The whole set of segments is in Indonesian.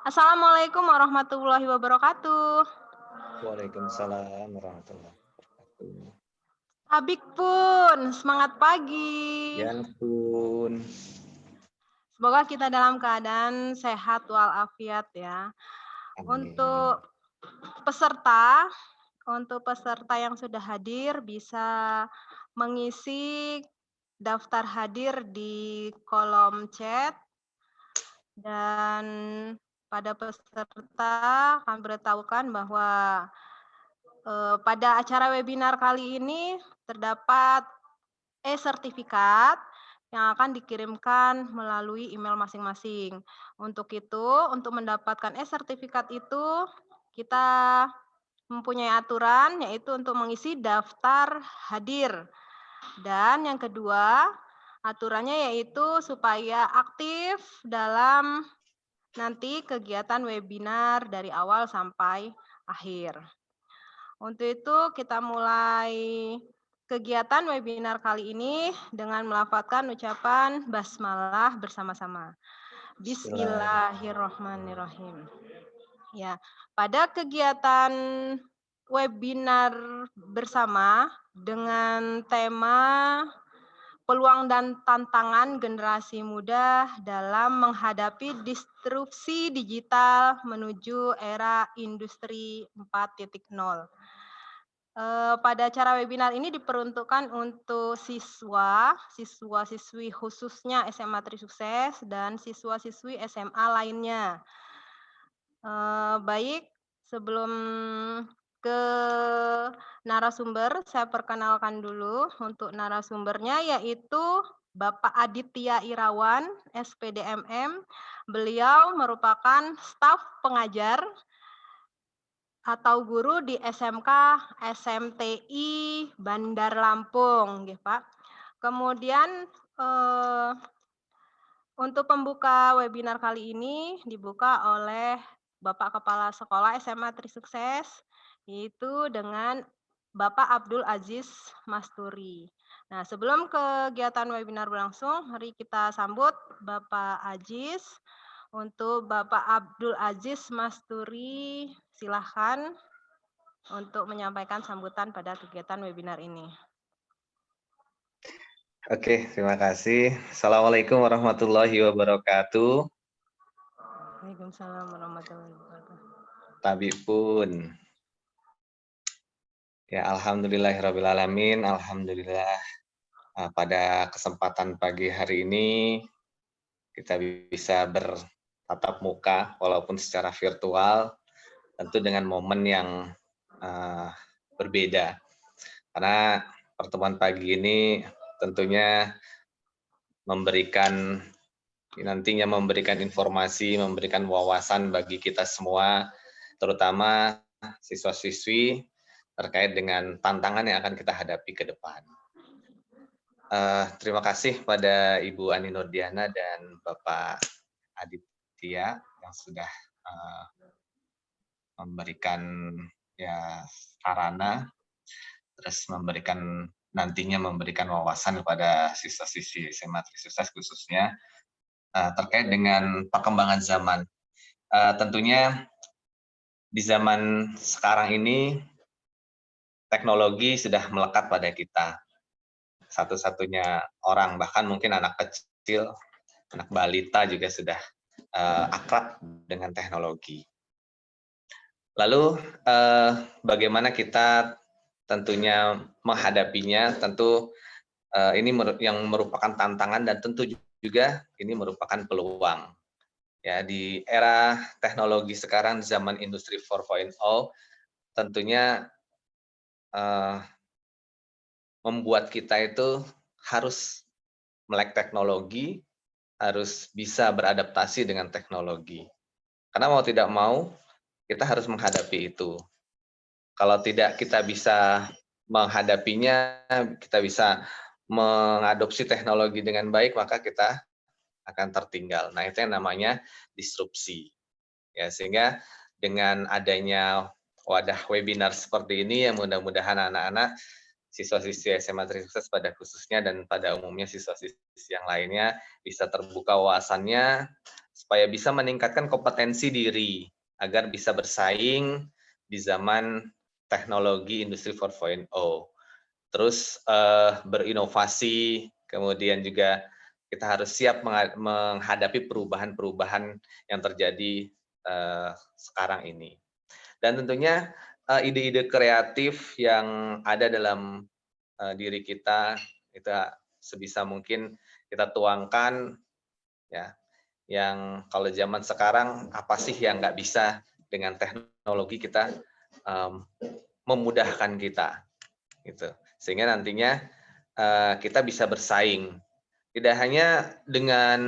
Assalamualaikum warahmatullahi wabarakatuh. Waalaikumsalam warahmatullahi wabarakatuh. Habik pun, semangat pagi. Ya ampun. Semoga kita dalam keadaan sehat walafiat ya. Amin. Untuk peserta, yang sudah hadir bisa mengisi daftar hadir di kolom chat dan pada peserta kami beritahukan bahwa pada acara webinar kali ini terdapat e-sertifikat yang akan dikirimkan melalui email masing-masing. Untuk itu, untuk mendapatkan e-sertifikat itu, kita mempunyai aturan, yaitu untuk mengisi daftar hadir. Dan yang kedua, aturannya yaitu supaya aktif dalam nanti kegiatan webinar dari awal sampai akhir. Untuk itu kita mulai kegiatan webinar kali ini dengan melafalkan ucapan basmalah bersama-sama. Bismillahirrahmanirrahim. Ya, pada kegiatan webinar bersama dengan tema peluang dan tantangan generasi muda dalam menghadapi disrupsi digital menuju era industri 4.0. Pada acara webinar ini diperuntukkan untuk siswa-siswi khususnya SMA Trisukses dan siswa-siswi SMA lainnya. Baik, sebelum ke narasumber, saya perkenalkan dulu untuk narasumbernya yaitu Bapak Aditya Irawan, SPDMM. Beliau merupakan staf pengajar atau guru di SMK SMTI Bandar Lampung, nggih Pak. Kemudian, untuk pembuka webinar kali ini dibuka oleh Bapak Kepala Sekolah SMA Trisukses, yaitu dengan Bapak Abdul Aziz Masturi. Nah, sebelum kegiatan webinar berlangsung, mari kita sambut Bapak Aziz. Untuk Bapak Abdul Aziz Masturi, silahkan untuk menyampaikan sambutan pada kegiatan webinar ini. Oke, terima kasih. Assalamualaikum warahmatullahi wabarakatuh. Waalaikumsalam warahmatullahi wabarakatuh. Tabi pun. Ya, alhamdulillahirrabbilalamin. Alhamdulillah pada kesempatan pagi hari ini kita bisa bertatap muka walaupun secara virtual, tentu dengan momen yang berbeda. Karena pertemuan pagi ini tentunya nantinya memberikan informasi, memberikan wawasan bagi kita semua, terutama siswa-siswi terkait dengan tantangan yang akan kita hadapi ke depan. Terima kasih pada Ibu Ani Nurdiana dan Bapak Aditya yang sudah memberikan ya sarana, terus nantinya memberikan wawasan kepada siswa-siswi SMA Trisukses khususnya terkait dengan perkembangan zaman. Tentunya di zaman sekarang ini teknologi sudah melekat pada kita. Satu-satunya orang, bahkan mungkin anak kecil, anak balita juga sudah akrab dengan teknologi. Lalu bagaimana kita tentunya menghadapinya? Tentu ini yang merupakan tantangan dan tentu juga ini merupakan peluang. Ya, di era teknologi sekarang, zaman industri 4.0, tentunya membuat kita itu harus melek teknologi, harus bisa beradaptasi dengan teknologi. Karena mau tidak mau, kita harus menghadapi itu. Kalau tidak kita bisa menghadapinya, kita bisa mengadopsi teknologi dengan baik, maka kita akan tertinggal. Nah, itu yang namanya disrupsi. Ya, sehingga dengan adanya wadah webinar seperti ini, yang mudah-mudahan anak-anak siswa-siswi SMA Trisukses pada khususnya dan pada umumnya siswa-siswi yang lainnya bisa terbuka wawasannya, supaya bisa meningkatkan kompetensi diri agar bisa bersaing di zaman teknologi industri 4.0. Terus berinovasi, kemudian juga kita harus siap menghadapi perubahan-perubahan yang terjadi sekarang ini. Dan tentunya ide-ide kreatif yang ada dalam diri kita itu sebisa mungkin kita tuangkan, ya, yang kalau zaman sekarang apa sih yang nggak bisa dengan teknologi kita memudahkan kita, gitu. Sehingga nantinya kita bisa bersaing tidak hanya dengan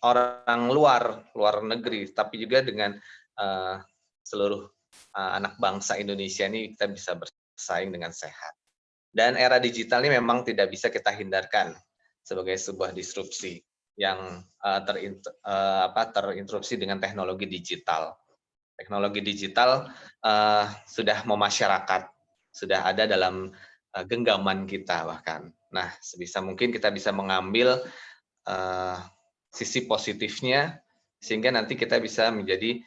orang luar negeri, tapi juga dengan seluruh anak bangsa Indonesia ini kita bisa bersaing dengan sehat. Dan era digital ini memang tidak bisa kita hindarkan sebagai sebuah disrupsi yang terinterupsi dengan teknologi digital. Teknologi digital sudah memasyarakat, sudah ada dalam genggaman kita bahkan. Nah, sebisa mungkin kita bisa mengambil sisi positifnya sehingga nanti kita bisa menjadi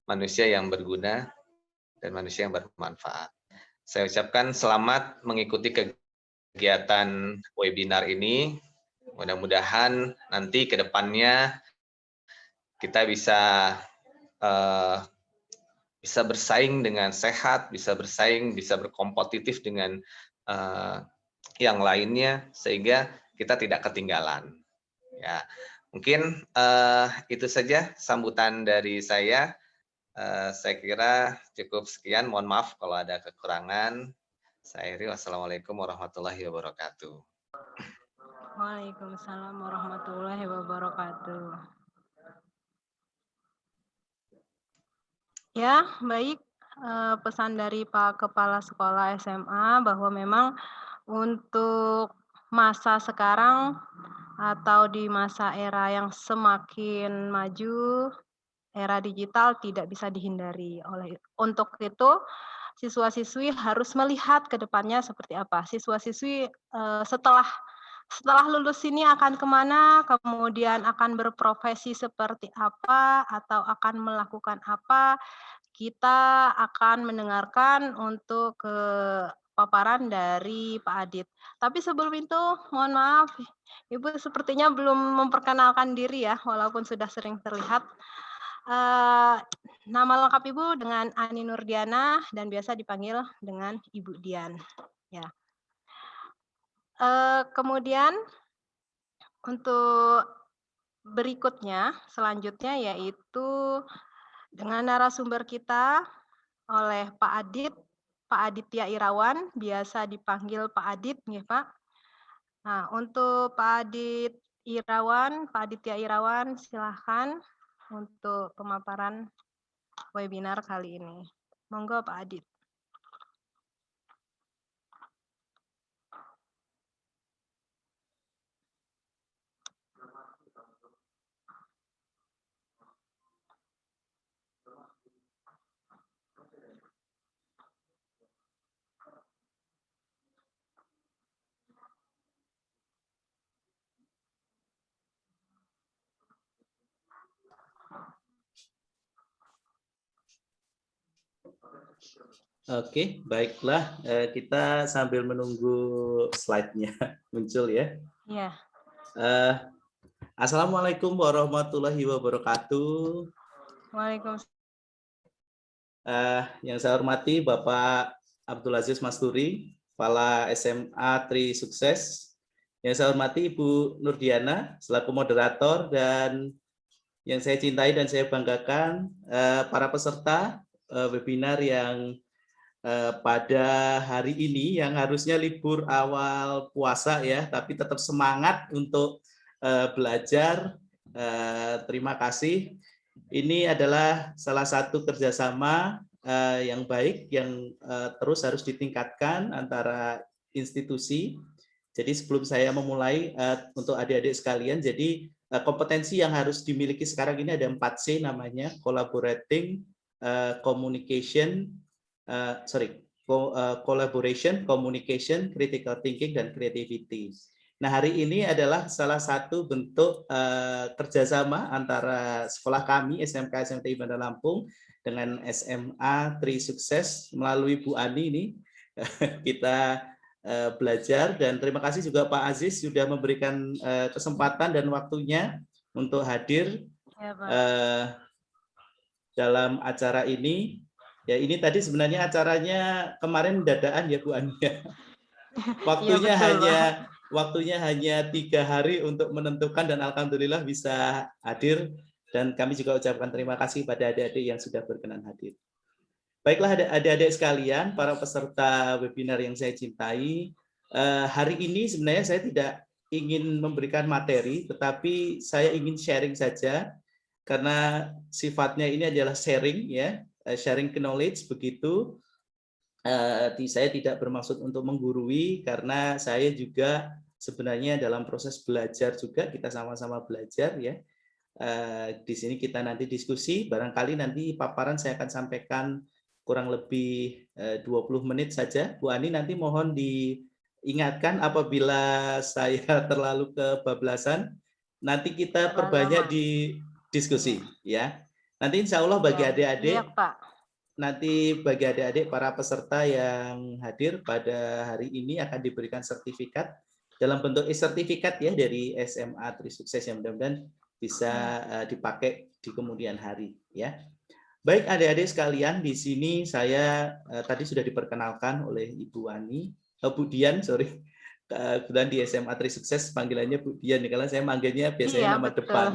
manusia yang berguna dan manusia yang bermanfaat. Saya ucapkan selamat mengikuti kegiatan webinar ini. Mudah-mudahan nanti ke depannya kita bisa bersaing dengan sehat, bisa bersaing, bisa berkompetitif dengan yang lainnya sehingga kita tidak ketinggalan. Ya, mungkin itu saja sambutan dari saya. Saya kira cukup sekian. Mohon maaf kalau ada kekurangan. Saya akhiri. Wassalamualaikum warahmatullahi wabarakatuh. Waalaikumsalam warahmatullahi wabarakatuh. Ya, baik. Pesan dari Pak Kepala Sekolah SMA bahwa memang untuk masa sekarang atau di masa era yang semakin maju, era digital tidak bisa dihindari. Untuk itu, siswa-siswi harus melihat ke depannya seperti apa. Siswa-siswi setelah lulus ini akan kemana, kemudian akan berprofesi seperti apa, atau akan melakukan apa, kita akan mendengarkan untuk paparan dari Pak Adit. Tapi sebelum itu, mohon maaf, Ibu sepertinya belum memperkenalkan diri ya, walaupun sudah sering terlihat. Nama lengkap Ibu dengan Ani Nurdiana dan biasa dipanggil dengan Ibu Dian. Ya. Kemudian untuk berikutnya, selanjutnya yaitu dengan narasumber kita oleh Pak Aditya Irawan, biasa dipanggil Pak Adit, nggih Pak. Nah, untuk Pak Aditya Irawan, silahkan untuk pemaparan webinar kali ini. Monggo Pak Adit. Oke, baiklah. Kita sambil menunggu slide-nya muncul ya. Iya. Assalamualaikum warahmatullahi wabarakatuh. Waalaikumsalam. Yang saya hormati Bapak Abdul Aziz Masturi, Kepala SMA Tri Sukses. Yang saya hormati Ibu Nurdiana selaku moderator, dan yang saya cintai dan saya banggakan para peserta webinar yang pada hari ini yang harusnya libur awal puasa ya, tapi tetap semangat untuk belajar. Terima kasih. Ini adalah salah satu kerjasama yang baik yang terus harus ditingkatkan antara institusi. Jadi sebelum saya memulai untuk adik-adik sekalian, jadi kompetensi yang harus dimiliki sekarang ini ada 4C namanya: collaborating, communication, collaboration, communication, critical thinking, dan creativity. Nah, hari ini adalah salah satu bentuk kerjasama antara sekolah kami, SMK SMTI Bandar Lampung, dengan SMA Tri Sukses melalui Bu Ani ini. Kita belajar, dan terima kasih juga Pak Aziz sudah memberikan kesempatan dan waktunya untuk hadir Ya, Pak. dalam acara ini. Ya, ini tadi sebenarnya acaranya kemarin dadaan ya Bu Ani. Iya, betul, Pak. Waktunya hanya 3 hari untuk menentukan, dan alhamdulillah bisa hadir, dan kami juga ucapkan terima kasih pada adik-adik yang sudah berkenan hadir. Baiklah adik-adik sekalian, para peserta webinar yang saya cintai, hari ini sebenarnya saya tidak ingin memberikan materi, tetapi saya ingin sharing saja, karena sifatnya ini adalah sharing, ya, sharing knowledge begitu. Saya tidak bermaksud untuk menggurui, karena saya juga sebenarnya dalam proses belajar juga, kita sama-sama belajar ya. Di sini kita nanti diskusi, barangkali nanti paparan saya akan sampaikan kurang lebih 20 menit saja. Bu Ani nanti mohon diingatkan apabila saya terlalu kebablasan, nanti kita Nggak perbanyak lama. di diskusi ya. Nanti insya Allah bagi Ya, adik-adik, siap, Pak. nanti bagi adik-adik para peserta yang hadir pada hari ini akan diberikan sertifikat dalam bentuk e-sertifikat ya dari SMA Tri Sukses, yang mudah-mudahan bisa dipakai di kemudian hari ya. Baik adik-adik sekalian, di sini saya tadi sudah diperkenalkan oleh Ibu Ani, Bu Dian, sorry. Kebetulan di SMA Tri Sukses panggilannya Bu Dian, kalau saya manggilnya biasanya Iya, nama betul. depan.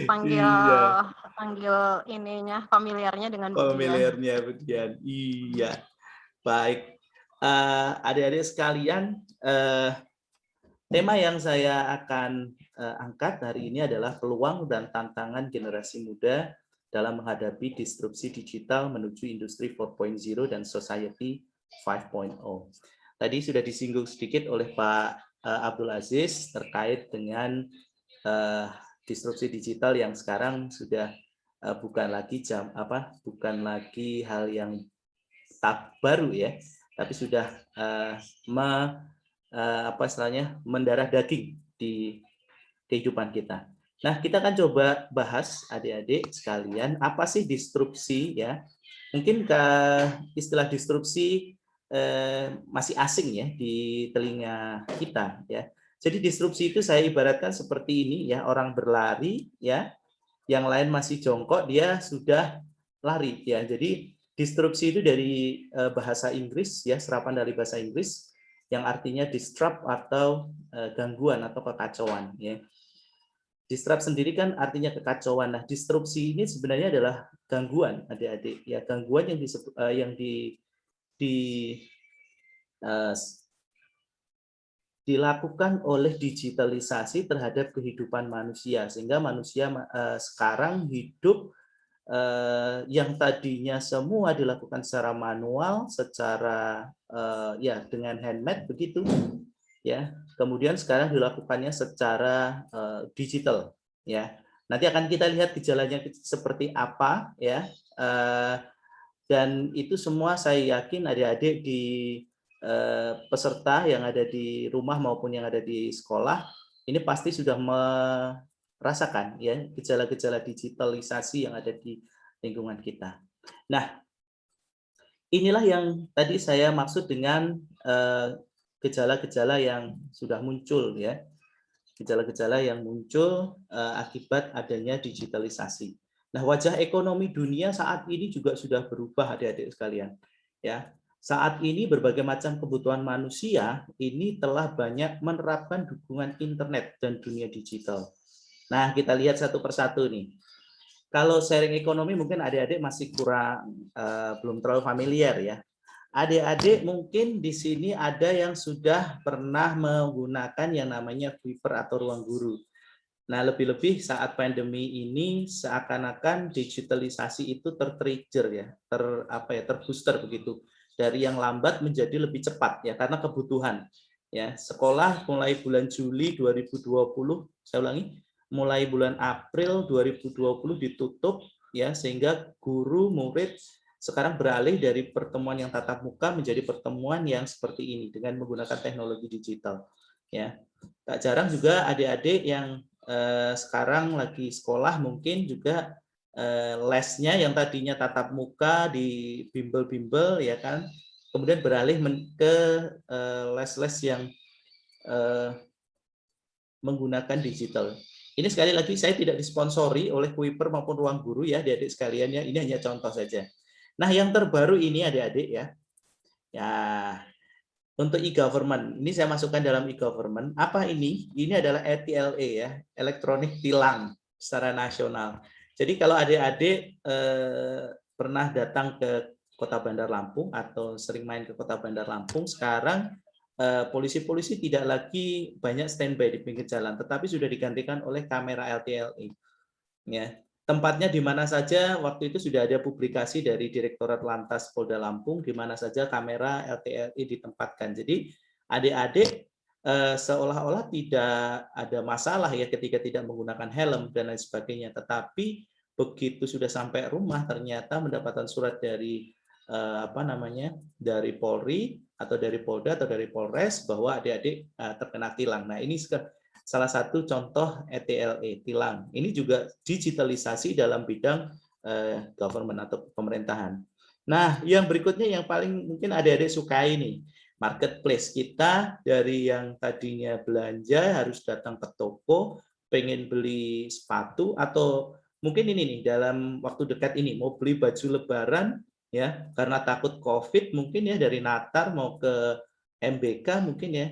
Panggil Iya. panggil ininya, familiarnya dengan Bu Dian. Familiarnya Bu Dian. Iya. Baik. Adik-adik sekalian, tema yang saya akan angkat hari ini adalah peluang dan tantangan generasi muda dalam menghadapi disrupsi digital menuju industri 4.0 dan society 5.0. Tadi sudah disinggung sedikit oleh Pak Abdul Aziz terkait dengan disrupsi digital yang sekarang sudah bukan lagi hal yang tak baru ya, tapi sudah mendarah daging di kehidupan kita. Nah, kita akan coba bahas adik-adik sekalian, apa sih disrupsi ya? Mungkin istilah disrupsi masih asing ya di telinga kita ya. Jadi disrupsi itu saya ibaratkan seperti ini ya, orang berlari ya, yang lain masih jongkok, dia sudah lari ya. Jadi disrupsi itu dari bahasa Inggris ya, serapan dari bahasa Inggris yang artinya disrupt atau gangguan atau kekacauan ya. Disrupt sendiri kan artinya kekacauan. Nah, disrupsi ini sebenarnya adalah gangguan adik-adik ya, gangguan yang dilakukan oleh digitalisasi terhadap kehidupan manusia, sehingga manusia sekarang hidup yang tadinya semua dilakukan secara manual, secara ya dengan handmade begitu ya, kemudian sekarang dilakukannya secara digital ya. Nanti akan kita lihat gejalanya seperti apa ya, dan itu semua saya yakin adik-adik di peserta yang ada di rumah maupun yang ada di sekolah ini pasti sudah merasakan ya gejala-gejala digitalisasi yang ada di lingkungan kita. Nah, inilah yang tadi saya maksud dengan gejala-gejala yang sudah muncul ya, gejala-gejala yang muncul akibat adanya digitalisasi. Nah, wajah ekonomi dunia saat ini juga sudah berubah adik-adik sekalian ya. Saat ini berbagai macam kebutuhan manusia ini telah banyak menerapkan dukungan internet dan dunia digital. Nah, kita lihat satu persatu nih. Kalau sharing ekonomi mungkin adik-adik masih kurang belum terlalu familiar ya. Adik-adik mungkin di sini ada yang sudah pernah menggunakan yang namanya Fiverr atau Ruang Guru. Nah, lebih-lebih saat pandemi ini seakan-akan digitalisasi itu tertrigger ya, terbooster begitu. Dari yang lambat menjadi lebih cepat ya, karena kebutuhan. Ya, sekolah mulai bulan Juli 2020, saya ulangi, mulai bulan April 2020 ditutup ya, sehingga guru murid sekarang beralih dari pertemuan yang tatap muka menjadi pertemuan yang seperti ini dengan menggunakan teknologi digital. ya. Tak jarang juga adik-adik yang sekarang lagi sekolah mungkin juga lesnya yang tadinya tatap muka di bimbel-bimbel ya kan, kemudian beralih ke les-les yang menggunakan digital. Ini sekali lagi saya tidak disponsori oleh Kuiper maupun Ruang Guru ya adik-adik sekalian ya, ini hanya contoh saja. Nah yang terbaru ini adik-adik ya, ya untuk e-government, ini saya masukkan dalam e-government. Apa ini? Ini adalah ETLA ya, elektronik tilang secara nasional. Jadi kalau adik-adik pernah datang ke Kota Bandar Lampung atau sering main ke Kota Bandar Lampung, sekarang polisi-polisi tidak lagi banyak standby di pinggir jalan, tetapi sudah digantikan oleh kamera LTLA. Ya, tempatnya di mana saja, waktu itu sudah ada publikasi dari Direktorat Lantas Polda Lampung di mana saja kamera LTLI ditempatkan. Jadi adik-adik seolah-olah tidak ada masalah ya ketika tidak menggunakan helm dan lain sebagainya. Tetapi begitu sudah sampai rumah ternyata mendapatkan surat dari dari Polri atau dari Polda atau dari Polres bahwa adik-adik terkena tilang. Nah ini salah satu contoh ETLA tilang. Ini juga digitalisasi dalam bidang government atau pemerintahan. Nah, yang berikutnya yang paling mungkin adik-adik sukai nih, marketplace kita dari yang tadinya belanja harus datang ke toko, pengen beli sepatu atau mungkin ini nih dalam waktu dekat ini mau beli baju lebaran ya karena takut COVID mungkin ya dari Natar mau ke MBK mungkin ya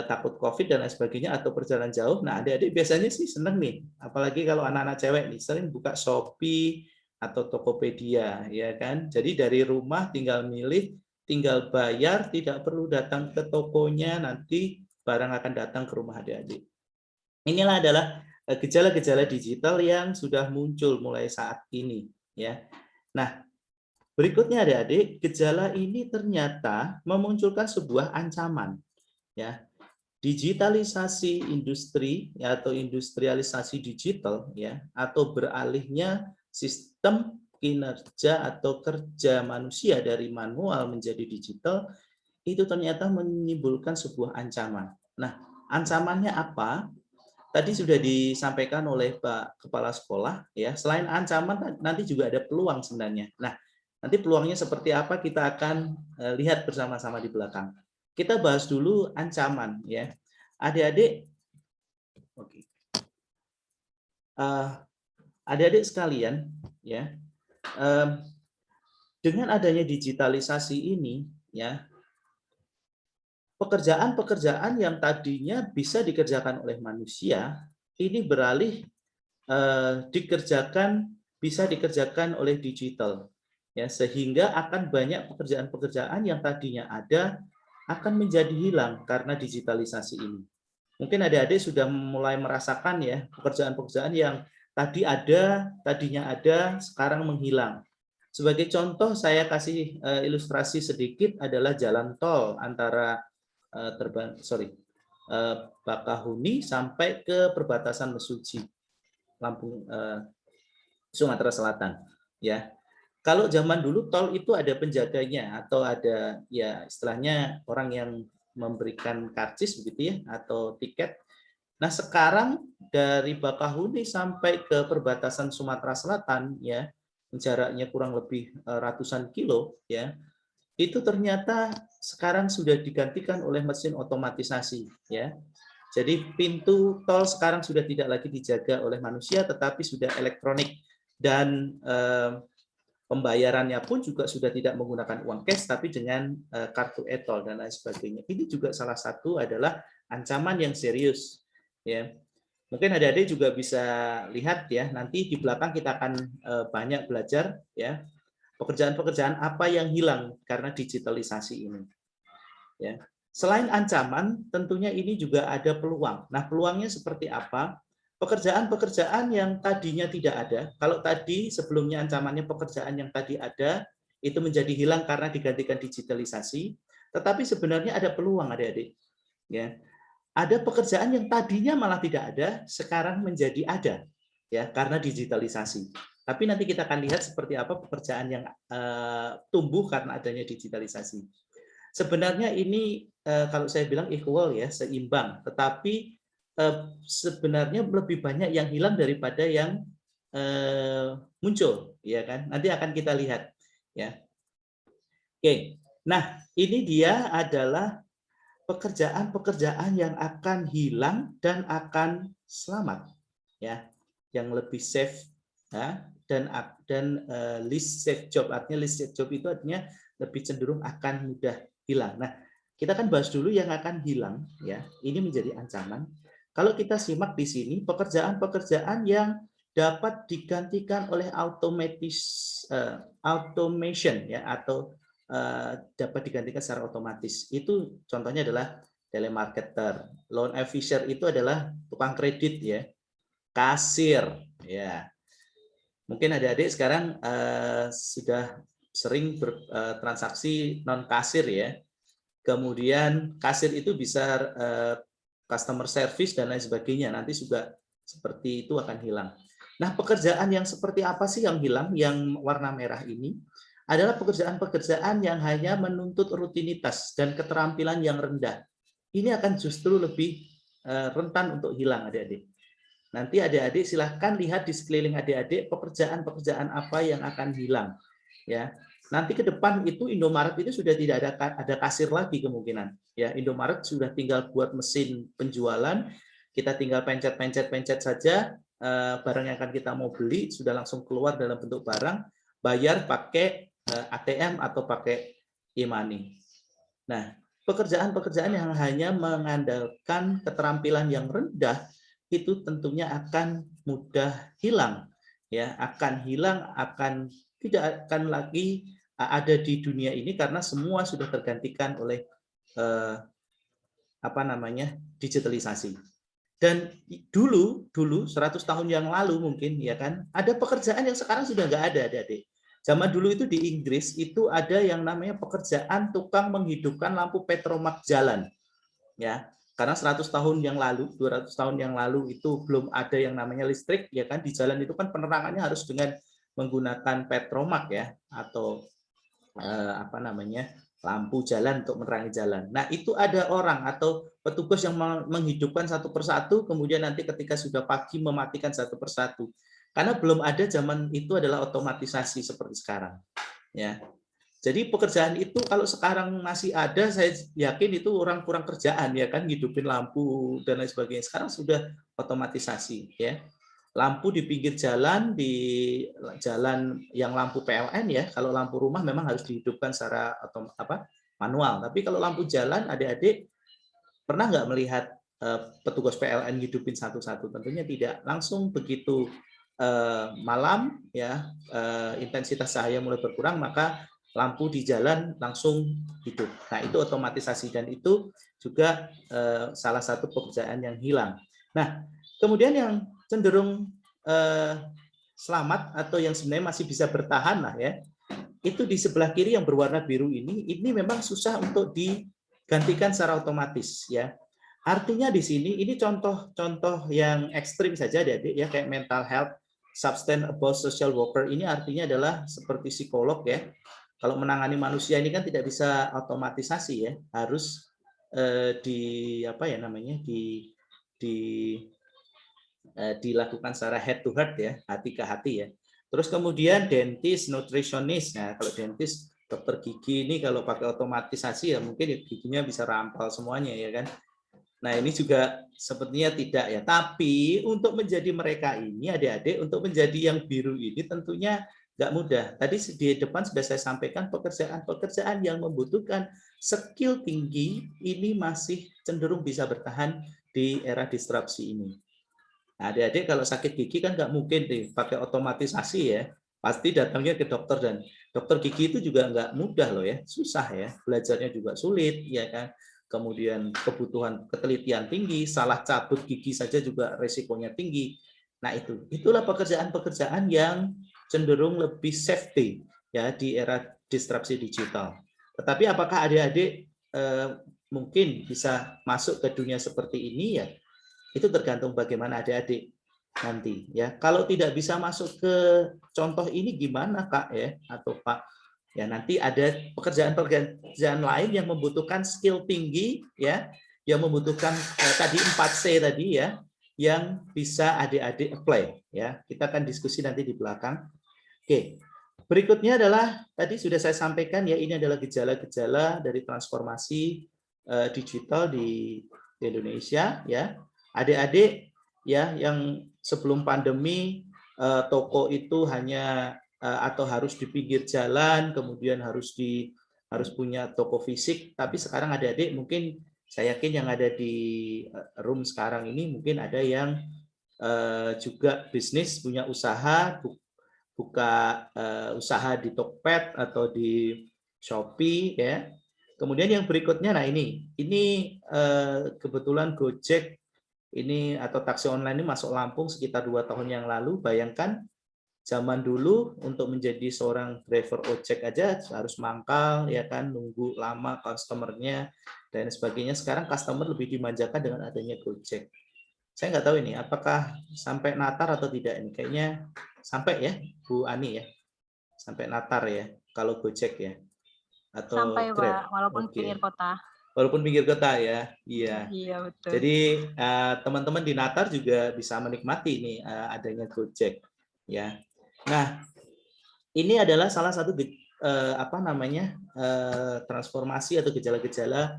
takut COVID dan lain sebagainya atau perjalanan jauh. Nah, adik-adik biasanya sih seneng nih, apalagi kalau anak-anak cewek nih sering buka Shopee atau Tokopedia, ya kan? Jadi dari rumah tinggal milih, tinggal bayar, tidak perlu datang ke tokonya, nanti barang akan datang ke rumah adik-adik. Inilah adalah gejala-gejala digital yang sudah muncul mulai saat ini, ya. Nah, berikutnya adik-adik, gejala ini ternyata memunculkan sebuah ancaman, ya. Digitalisasi industri ya, atau industrialisasi digital ya atau beralihnya sistem kinerja atau kerja manusia dari manual menjadi digital itu ternyata menimbulkan sebuah ancaman. Nah, ancamannya apa? Tadi sudah disampaikan oleh Pak Kepala Sekolah ya. Selain ancaman nanti juga ada peluang sebenarnya. Nah, nanti peluangnya seperti apa kita akan lihat bersama-sama di belakang. Kita bahas dulu ancaman ya. Adik-adik oke. Adik-adik sekalian ya. Dengan adanya digitalisasi ini ya, pekerjaan-pekerjaan yang tadinya bisa dikerjakan oleh manusia ini beralih bisa dikerjakan oleh digital ya, sehingga akan banyak pekerjaan-pekerjaan yang tadinya ada akan menjadi hilang karena digitalisasi ini. Mungkin adik-adik sudah mulai merasakan ya pekerjaan-pekerjaan yang tadinya ada, sekarang menghilang. Sebagai contoh saya kasih ilustrasi sedikit adalah jalan tol antara Bakahuni sampai ke perbatasan Mesuji, Lampung, Sumatera Selatan. Ya, kalau zaman dulu tol itu ada penjaganya atau ada ya istilahnya orang yang memberikan karcis begitu ya atau tiket. Nah, sekarang dari Bakahuni sampai ke perbatasan Sumatera Selatan ya, jaraknya kurang lebih ratusan kilo ya. Itu ternyata sekarang sudah digantikan oleh mesin otomatisasi ya. Jadi pintu tol sekarang sudah tidak lagi dijaga oleh manusia tetapi sudah elektronik dan pembayarannya pun juga sudah tidak menggunakan uang cash tapi dengan kartu e-tol dan lain sebagainya. Ini juga salah satu adalah ancaman yang serius ya. Mungkin adik-adik juga bisa lihat ya, nanti di belakang kita akan banyak belajar ya pekerjaan-pekerjaan apa yang hilang karena digitalisasi ini. Ya. Selain ancaman, tentunya ini juga ada peluang. Nah, peluangnya seperti apa? Pekerjaan-pekerjaan yang tadinya tidak ada, kalau tadi sebelumnya ancamannya pekerjaan yang tadi ada, itu menjadi hilang karena digantikan digitalisasi, tetapi sebenarnya ada peluang adik-adik. Ya. Ada pekerjaan yang tadinya malah tidak ada, sekarang menjadi ada, ya karena digitalisasi. Tapi nanti kita akan lihat seperti apa pekerjaan yang tumbuh karena adanya digitalisasi. sebenarnya ini kalau saya bilang equal ya, seimbang, tetapi sebenarnya lebih banyak yang hilang daripada yang muncul, ya kan? Nanti akan kita lihat, ya. Oke, nah ini dia adalah pekerjaan-pekerjaan yang akan hilang dan akan selamat, ya, yang lebih safe, ya, dan least safe job. Artinya least safe job itu artinya lebih cenderung akan mudah hilang. Nah, kita kan bahas dulu yang akan hilang, ya. Ini menjadi ancaman. Kalau kita simak di sini pekerjaan-pekerjaan yang dapat digantikan oleh automation, ya, atau dapat digantikan secara otomatis. Itu contohnya adalah telemarketer, loan officer itu adalah tukang kredit, ya, kasir, ya. Mungkin adik-adik sekarang sudah sering bertransaksi non kasir, ya. Kemudian kasir itu bisa customer service dan lain sebagainya. Nanti juga seperti itu akan hilang. Nah, pekerjaan yang seperti apa sih yang hilang, yang warna merah ini? Adalah pekerjaan-pekerjaan yang hanya menuntut rutinitas dan keterampilan yang rendah. Ini akan justru lebih rentan untuk hilang, adik-adik. Nanti adik-adik silahkan lihat di sekeliling adik-adik pekerjaan-pekerjaan apa yang akan hilang. Ya, nanti ke depan itu Indomaret itu sudah tidak ada kasir lagi kemungkinan. Ya, Indomaret sudah tinggal buat mesin penjualan, kita tinggal pencet saja, barang yang akan kita mau beli sudah langsung keluar dalam bentuk barang, bayar pakai ATM atau pakai e-money. Nah, pekerjaan-pekerjaan yang hanya mengandalkan keterampilan yang rendah itu tentunya akan mudah hilang, ya, akan hilang, tidak akan lagi ada di dunia ini karena semua sudah tergantikan oleh digitalisasi. Dan dulu 100 tahun yang lalu mungkin, ya kan, ada pekerjaan yang sekarang sudah nggak ada, adik-adik. Zaman dulu itu di Inggris itu ada yang namanya pekerjaan tukang menghidupkan lampu petromak jalan, ya. Karena 100 tahun yang lalu, 200 tahun yang lalu itu belum ada yang namanya listrik, ya kan, di jalan itu kan penerangannya harus dengan menggunakan petromak, ya, atau lampu jalan untuk menerangi jalan. Nah, itu ada orang atau petugas yang menghidupkan satu persatu, kemudian nanti ketika sudah pagi mematikan satu persatu. Karena belum ada zaman itu adalah otomatisasi seperti sekarang, ya. Jadi pekerjaan itu kalau sekarang masih ada, saya yakin itu orang kurang kerjaan, ya kan, hidupin lampu dan lain sebagainya. Sekarang sudah otomatisasi, ya. Lampu di pinggir jalan, di jalan yang lampu PLN, ya. Kalau lampu rumah memang harus dihidupkan secara manual. Tapi kalau lampu jalan, adik-adik pernah nggak melihat petugas PLN hidupin satu-satu? Tentunya tidak. Langsung begitu malam, ya, intensitas cahaya mulai berkurang, maka lampu di jalan langsung hidup. Nah, itu otomatisasi dan itu juga salah satu pekerjaan yang hilang. Nah, kemudian yang cenderung selamat atau yang sebenarnya masih bisa bertahan lah, ya, itu di sebelah kiri yang berwarna biru ini memang susah untuk digantikan secara otomatis, ya. Artinya di sini ini contoh-contoh yang ekstrim saja, adik-adik, ya, kayak mental health, substance abuse social worker ini artinya adalah seperti psikolog, ya. Kalau menangani manusia ini kan tidak bisa otomatisasi, ya, harus dilakukan secara head to head, ya, hati ke hati, ya. Terus kemudian dentist, nutritionist. Nah, kalau dentist, dokter gigi ini kalau pakai otomatisasi ya mungkin giginya bisa rampal semuanya, ya kan. Nah, ini juga sepertinya tidak, ya. Tapi untuk menjadi mereka ini, adik-adik, untuk menjadi yang biru ini tentunya nggak mudah. Tadi di depan sudah saya sampaikan pekerjaan-pekerjaan yang membutuhkan skill tinggi ini masih cenderung bisa bertahan di era disrupsi ini. Nah, adik-adik kalau sakit gigi kan nggak mungkin deh pakai otomatisasi, ya. Pasti datangnya ke dokter, dan dokter gigi itu juga nggak mudah loh, ya. Susah, ya. Belajarnya juga sulit, ya kan. Kemudian kebutuhan ketelitian tinggi, salah cabut gigi saja juga resikonya tinggi. Nah, itulah pekerjaan-pekerjaan yang cenderung lebih safety, ya, di era disrupsi digital. Tetapi apakah adik-adik mungkin bisa masuk ke dunia seperti ini, ya? Itu tergantung bagaimana adik-adik nanti, ya. Kalau tidak bisa masuk ke contoh ini gimana, Kak, ya, atau Pak, Ya, nanti ada pekerjaan-pekerjaan lain yang membutuhkan skill tinggi, ya, yang membutuhkan tadi 4C tadi ya, yang bisa adik-adik apply. Ya, kita akan diskusi nanti di belakang. Oke, berikutnya adalah tadi sudah saya sampaikan ya, ini adalah gejala-gejala dari transformasi digital di Indonesia. Ya, adik-adik ya yang sebelum pandemi toko itu hanya atau harus di pinggir jalan, kemudian harus punya toko fisik. Tapi sekarang adik-adik mungkin saya yakin yang ada di room sekarang ini mungkin ada yang juga bisnis, punya usaha, buka usaha di Tokped atau di Shopee ya. Kemudian yang berikutnya, nah ini kebetulan Gojek ini atau taksi online ini masuk Lampung sekitar 2 tahun yang lalu. Bayangkan zaman dulu untuk menjadi seorang driver ojek aja harus mangkal ya kan, nunggu lama customernya dan sebagainya. Sekarang customer lebih dimanjakan dengan adanya Gojek. Saya nggak tahu ini apakah sampai Natar atau tidak ini. Kayaknya sampai ya, Bu Ani ya. Sampai Natar ya kalau Gojek ya. Atau Sampai, Grab. Pak, walaupun Oke. pinggir kota. Walaupun pinggir kota ya. Iya. Iya, betul. Jadi teman-teman di Natar juga bisa menikmati ini adanya Gojek ya. Nah, ini adalah salah satu transformasi atau gejala-gejala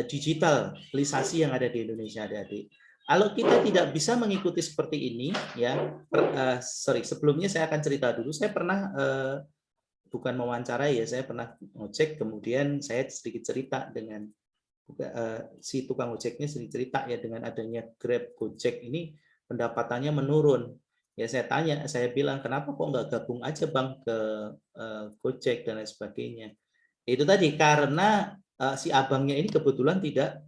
digitalisasi yang ada di Indonesia, adik-adik. Kalau kita tidak bisa mengikuti seperti ini, ya, sebelumnya saya akan cerita dulu. Saya pernah bukan mewawancarai ya, saya pernah ngecek, kemudian saya sedikit cerita dengan si tukang ojeknya sedikit cerita ya dengan adanya Grab Gojek ini pendapatannya menurun. Ya saya bilang kenapa kok nggak gabung aja Bang ke Gojek dan lain sebagainya. Itu tadi karena si abangnya ini kebetulan tidak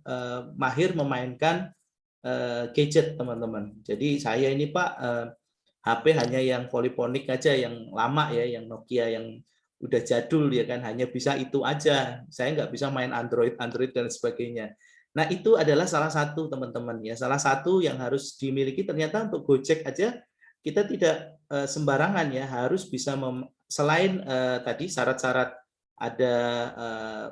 mahir memainkan gadget teman-teman. Jadi saya ini Pak HP hanya yang poliponik aja yang lama ya, yang Nokia yang udah jadul ya kan, hanya bisa itu aja. Saya nggak bisa main Android dan sebagainya. Nah itu adalah salah satu teman-teman ya, salah satu yang harus dimiliki. Ternyata untuk Gojek aja kita tidak sembarangan ya, harus bisa selain tadi syarat-syarat ada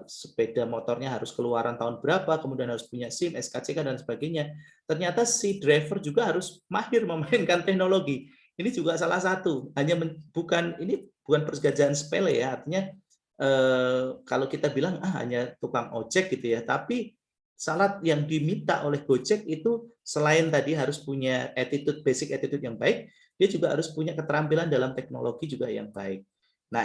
sepeda motornya harus keluaran tahun berapa, kemudian harus punya SIM, SKCK dan sebagainya. Ternyata si driver juga harus mahir memainkan teknologi. Ini juga salah satu. Ini bukan pekerjaan sepele ya. Artinya kalau kita bilang hanya tukang ojek gitu ya, tapi syarat yang diminta oleh Gojek itu selain tadi harus punya basic attitude yang baik, dia juga harus punya keterampilan dalam teknologi juga yang baik. Nah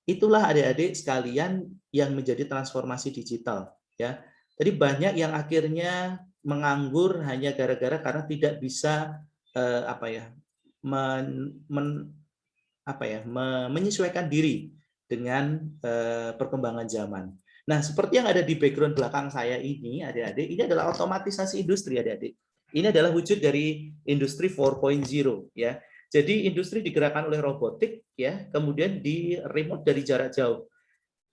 itulah adik-adik sekalian yang menjadi transformasi digital ya. Jadi banyak yang akhirnya menganggur hanya gara-gara karena tidak bisa menyesuaikan diri dengan perkembangan zaman. Nah, seperti yang ada di background belakang saya ini, adik-adik, ini adalah otomatisasi industri, adik-adik. Ini adalah wujud dari industri 4.0 ya. Jadi industri digerakkan oleh robotik ya, kemudian di remote dari jarak jauh.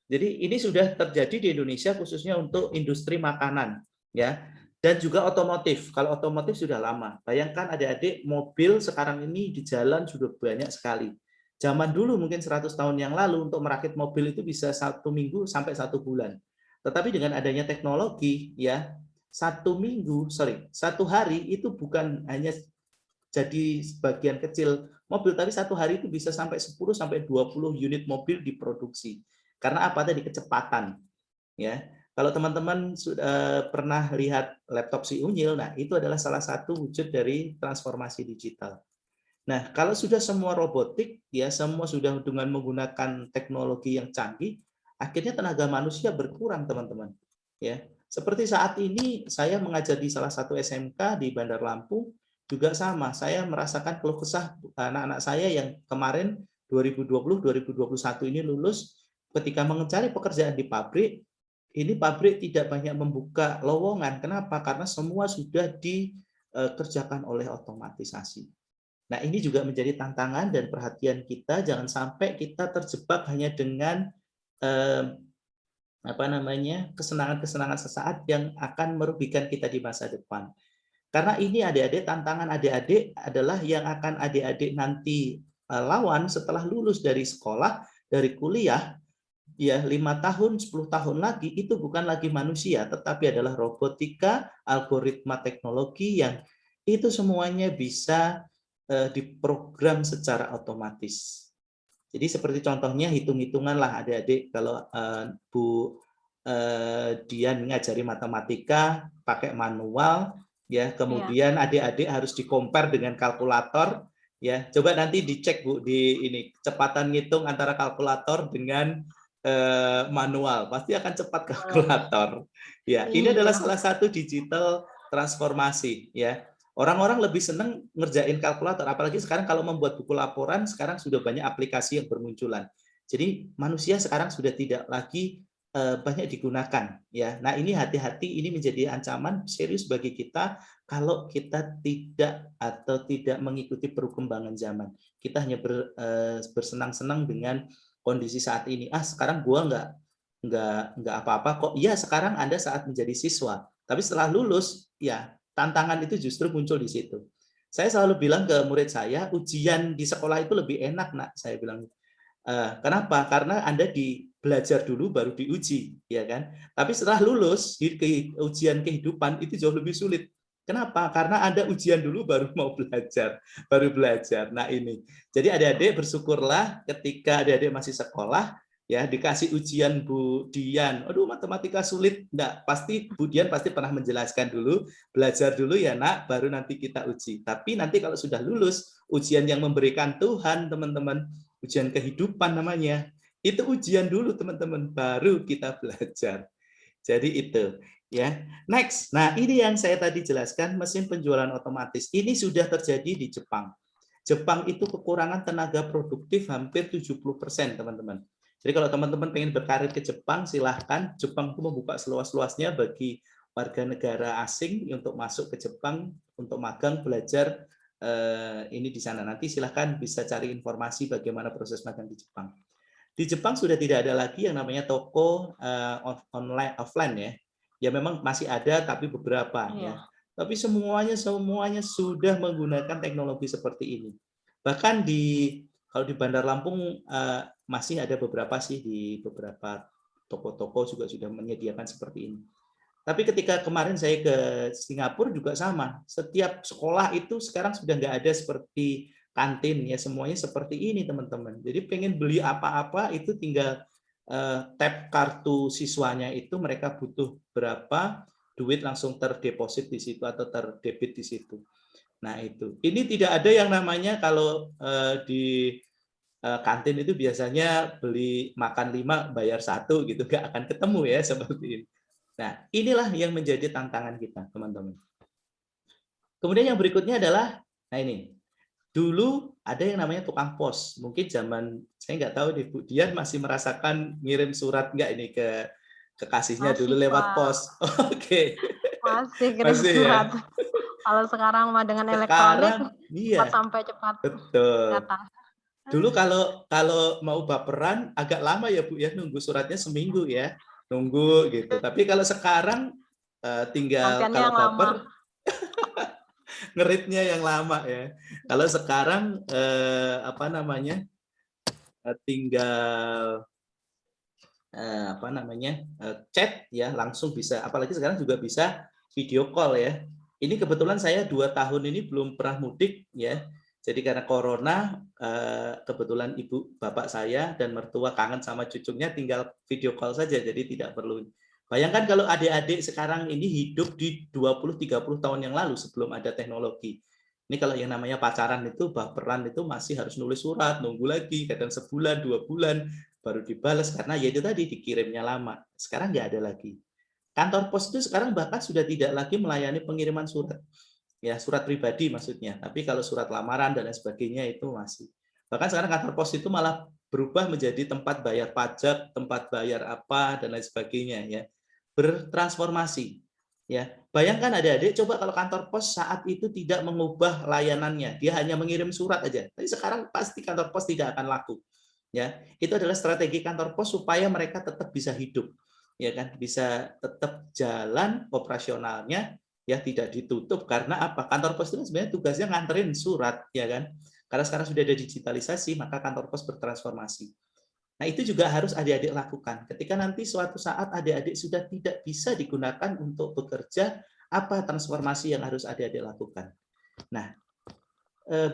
Jadi ini sudah terjadi di Indonesia khususnya untuk industri makanan ya. Dan juga otomotif. Kalau otomotif sudah lama. Bayangkan adik-adik mobil sekarang ini di jalan sudah banyak sekali. Zaman dulu mungkin 100 tahun yang lalu untuk merakit mobil itu bisa 1 minggu sampai 1 bulan. Tetapi dengan adanya teknologi ya 1 hari itu bukan hanya jadi sebagian kecil mobil, tapi 1 hari itu bisa sampai 10 sampai 20 unit mobil diproduksi. Karena apa tadi? Kecepatan. Ya. Kalau teman-teman sudah pernah lihat laptop si Unyil, nah itu adalah salah satu wujud dari transformasi digital. Nah, kalau sudah semua robotik, ya semua sudah dengan menggunakan teknologi yang canggih, akhirnya tenaga manusia berkurang, teman-teman. Ya, seperti saat ini saya mengajar di salah satu SMK di Bandar Lampung, juga sama. Saya merasakan keluh kesah anak-anak saya yang kemarin 2020-2021 ini lulus, ketika mencari pekerjaan di pabrik, ini pabrik tidak banyak membuka lowongan. Kenapa? Karena semua sudah dikerjakan oleh otomatisasi. Nah, ini juga menjadi tantangan dan perhatian kita, jangan sampai kita terjebak hanya dengan kesenangan-kesenangan sesaat yang akan merugikan kita di masa depan. Karena ini adik-adik, tantangan adik-adik adalah yang akan adik-adik nanti lawan setelah lulus dari sekolah, dari kuliah, ya 5 tahun, 10 tahun lagi itu bukan lagi manusia, tetapi adalah robotika, algoritma teknologi yang itu semuanya bisa diprogram secara otomatis. Jadi seperti contohnya hitung-hitungan lah adik-adik, kalau Bu Dian ngajari matematika pakai manual, ya Iya. kemudian adik-adik harus di-compare dengan kalkulator, ya coba nanti dicek Bu di ini kecepatan ngitung antara kalkulator dengan manual, pasti akan cepat kalkulator. Ya, ini adalah Iya. salah satu digital transformasi ya. Orang-orang lebih senang ngerjain kalkulator, apalagi sekarang kalau membuat buku laporan, sekarang sudah banyak aplikasi yang bermunculan. Jadi manusia sekarang sudah tidak lagi banyak digunakan ya. Nah, ini hati-hati, ini menjadi ancaman serius bagi kita kalau kita tidak mengikuti perkembangan zaman. Kita hanya bersenang-senang dengan kondisi saat ini. Sekarang gua nggak apa-apa kok. Iya, sekarang Anda saat menjadi siswa, tapi setelah lulus ya tantangan itu justru muncul di situ. Saya selalu bilang ke murid saya, ujian di sekolah itu lebih enak, Nak. Saya bilang, kenapa? Karena Anda belajar dulu baru diuji, ya kan? Tapi setelah lulus di ujian kehidupan itu jauh lebih sulit. Kenapa? Karena Anda ujian dulu baru mau belajar, baru belajar. Nah ini, jadi adik-adik bersyukurlah ketika adik-adik masih sekolah, ya dikasih ujian Bu Dian, aduh matematika sulit, enggak, pasti Bu Dian pasti pernah menjelaskan dulu, belajar dulu ya nak, baru nanti kita uji. Tapi nanti kalau sudah lulus, ujian yang memberikan Tuhan teman-teman, ujian kehidupan namanya, itu ujian dulu teman-teman, baru kita belajar. Jadi itu ya. Next, nah ini yang saya tadi jelaskan, mesin penjualan otomatis ini sudah terjadi di Jepang. Jepang itu kekurangan tenaga produktif hampir 70% teman-teman. Jadi kalau teman-teman pengen berkarir ke Jepang, silahkan. Jepang itu membuka seluas-luasnya bagi warga negara asing untuk masuk ke Jepang untuk magang belajar ini di sana. Nanti silahkan bisa cari informasi bagaimana proses magang di Jepang. Di Jepang sudah tidak ada lagi yang namanya toko online offline ya. Ya memang masih ada tapi beberapa ya. Iya. Tapi semuanya sudah menggunakan teknologi seperti ini. Bahkan kalau di Bandar Lampung masih ada beberapa sih, di beberapa toko-toko juga sudah menyediakan seperti ini. Tapi ketika kemarin saya ke Singapura juga sama. Setiap sekolah itu sekarang sudah nggak ada seperti kantin ya, semuanya seperti ini teman-teman. Jadi pengen beli apa-apa itu tinggal tap kartu siswanya, itu mereka butuh berapa duit langsung terdeposit di situ atau terdebit di situ. Nah itu, ini tidak ada yang namanya kalau di kantin itu biasanya beli makan 5 bayar 1 gitu, nggak akan ketemu ya seperti ini. Nah inilah yang menjadi tantangan kita teman-teman. Kemudian yang berikutnya adalah, nah ini, dulu ada yang namanya tukang pos. Mungkin zaman, saya nggak tahu di Bu Dian masih merasakan ngirim surat nggak ini ke kekasihnya dulu Masih, lewat Pak. pos. Oke, Masih kirim masih ya. surat. Kalau sekarang mah dengan elektronik Sekarang, cepat iya, sampai cepat betul. datang. Dulu kalau mau baperan agak lama ya Bu ya, nunggu suratnya seminggu ya, nunggu gitu. Tapi kalau sekarang tinggal Antriannya kalau yang lama. baper ngeritnya yang lama ya. Kalau sekarang apa namanya, tinggal apa namanya, chat ya, langsung bisa. Apalagi sekarang juga bisa video call ya. Ini kebetulan saya 2 tahun ini belum pernah mudik ya. Jadi karena corona, kebetulan ibu bapak saya dan mertua kangen sama cucunya, tinggal video call saja. Jadi tidak perlu. Bayangkan kalau adik-adik sekarang ini hidup di 20-30 tahun yang lalu sebelum ada teknologi. Ini kalau yang namanya pacaran itu, baperan itu masih harus nulis surat, nunggu lagi, kadang sebulan, 2 bulan, baru dibalas karena ya itu tadi dikirimnya lama. Sekarang nggak ada lagi. Kantor pos itu sekarang bahkan sudah tidak lagi melayani pengiriman surat. Ya, surat pribadi maksudnya. Tapi kalau surat lamaran dan lain sebagainya itu masih. Bahkan sekarang kantor pos itu malah berubah menjadi tempat bayar pajak, tempat bayar apa dan lain sebagainya ya. Bertransformasi. Ya, bayangkan adik-adik, coba kalau kantor pos saat itu tidak mengubah layanannya, dia hanya mengirim surat aja. Tapi sekarang pasti kantor pos tidak akan laku. Ya, itu adalah strategi kantor pos supaya mereka tetap bisa hidup, ya kan, bisa tetap jalan operasionalnya, ya tidak ditutup. Karena apa? Kantor pos itu sebenarnya tugasnya nganterin surat, ya kan. Karena sekarang sudah ada digitalisasi, maka kantor pos bertransformasi. Nah, itu juga harus adik-adik lakukan. Ketika nanti suatu saat adik-adik sudah tidak bisa digunakan untuk bekerja, apa transformasi yang harus adik-adik lakukan? Nah,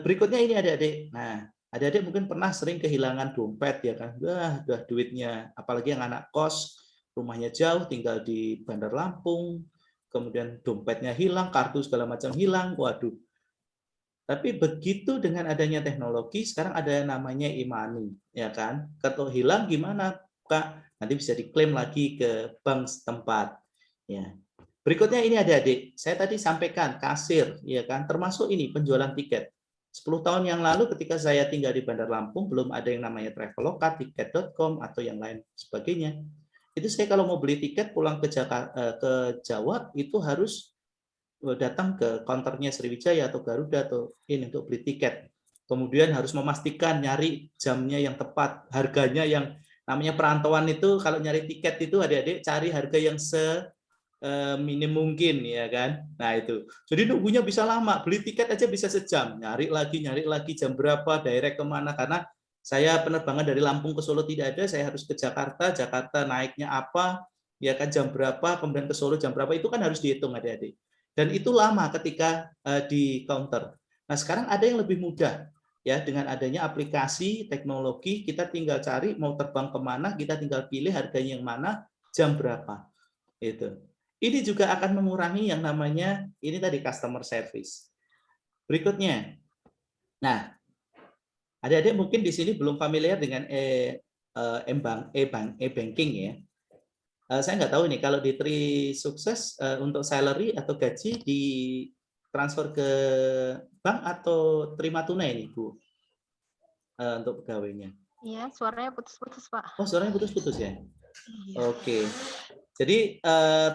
berikutnya ini adik-adik. Nah, adik-adik mungkin pernah sering kehilangan dompet ya kan. Wah, udah duitnya. Apalagi yang anak kos, rumahnya jauh, tinggal di Bandar Lampung, kemudian dompetnya hilang, kartu segala macam hilang. Waduh. Tapi begitu dengan adanya teknologi, sekarang ada yang namanya e-money, ya kan? Kalau hilang gimana, Kak? Nanti bisa diklaim lagi ke bank setempat. Ya. Berikutnya ini adik-adik, saya tadi sampaikan kasir, ya kan? Termasuk ini penjualan tiket. 10 tahun yang lalu ketika saya tinggal di Bandar Lampung, belum ada yang namanya Traveloka, tiket.com, atau yang lain sebagainya. Itu saya kalau mau beli tiket pulang ke Jawa, itu harus datang ke counternya Sriwijaya atau Garuda atau ini untuk beli tiket. Kemudian harus memastikan nyari jamnya yang tepat, harganya yang namanya perantauan itu kalau nyari tiket itu adik-adik cari harga yang minim mungkin ya kan. Nah itu. Jadi nunggunya bisa lama, beli tiket aja bisa sejam, nyari lagi jam berapa, direct kemana karena saya penerbangan dari Lampung ke Solo tidak ada, saya harus ke Jakarta, Jakarta naiknya apa, ya kan jam berapa, kemudian ke Solo jam berapa itu kan harus dihitung adik-adik. Dan itu lama ketika di counter. Nah sekarang ada yang lebih mudah ya dengan adanya aplikasi teknologi kita tinggal cari mau terbang kemana kita tinggal pilih harganya yang mana jam berapa itu. Ini juga akan mengurangi yang namanya ini tadi customer service. Berikutnya, nah adik-adik mungkin di sini belum familiar dengan e-banking ya. Saya nggak tahu nih kalau di Tri Sukses untuk salary atau gaji di transfer ke bank atau terima tunai nih Bu untuk pegawainya. Iya, suaranya putus-putus, Pak. Oh suaranya putus-putus ya. Iya. Oke. Jadi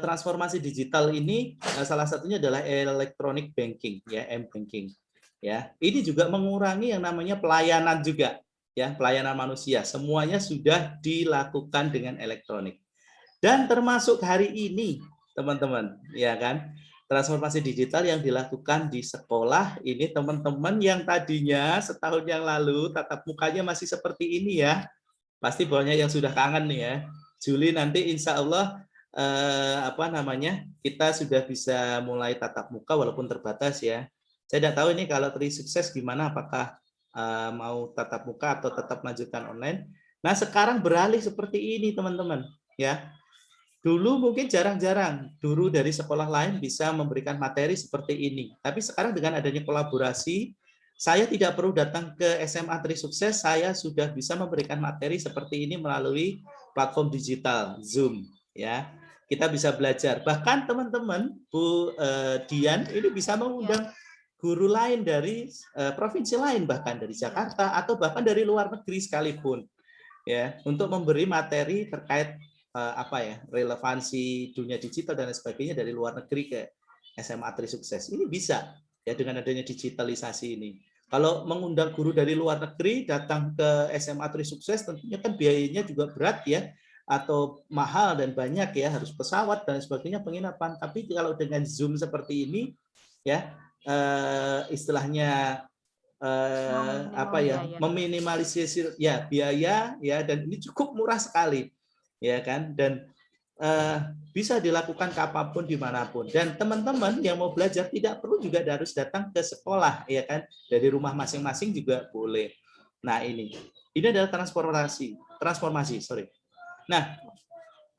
transformasi digital ini salah satunya adalah electronic banking ya, m-banking. Ya, ini juga mengurangi yang namanya pelayanan juga ya, pelayanan manusia. Semuanya sudah dilakukan dengan elektronik. Dan termasuk hari ini, teman-teman, ya kan? Transformasi digital yang dilakukan di sekolah ini teman-teman yang tadinya setahun yang lalu tatap mukanya masih seperti ini ya. Pasti banyak yang sudah kangen nih ya. Juli nanti insya Allah kita sudah bisa mulai tatap muka walaupun terbatas ya. Saya tidak tahu ini kalau Tri Sukses gimana, apakah mau tatap muka atau tetap lanjutkan online. Nah sekarang beralih seperti ini teman-teman ya. Dulu mungkin jarang-jarang guru dari sekolah lain bisa memberikan materi seperti ini. Tapi sekarang dengan adanya kolaborasi, saya tidak perlu datang ke SMA Tri Sukses, saya sudah bisa memberikan materi seperti ini melalui platform digital Zoom. Ya, kita bisa belajar. Bahkan teman-teman, Bu Dian ini bisa mengundang guru lain dari provinsi lain, bahkan dari Jakarta atau bahkan dari luar negeri sekalipun, ya, untuk memberi materi terkait relevansi dunia digital dan sebagainya dari luar negeri ke SMA Tri Sukses. Ini bisa ya dengan adanya digitalisasi ini. Kalau mengundang guru dari luar negeri datang ke SMA Tri Sukses tentunya kan biayanya juga berat ya atau mahal dan banyak ya, harus pesawat dan sebagainya, penginapan. Tapi kalau dengan Zoom seperti ini ya istilahnya meminimalisir ya biaya ya, dan ini cukup murah sekali ya kan, dan bisa dilakukan kapanpun dimanapun, dan teman-teman yang mau belajar tidak perlu juga harus datang ke sekolah ya kan, dari rumah masing-masing juga boleh. Nah ini adalah transformasi sorry. Nah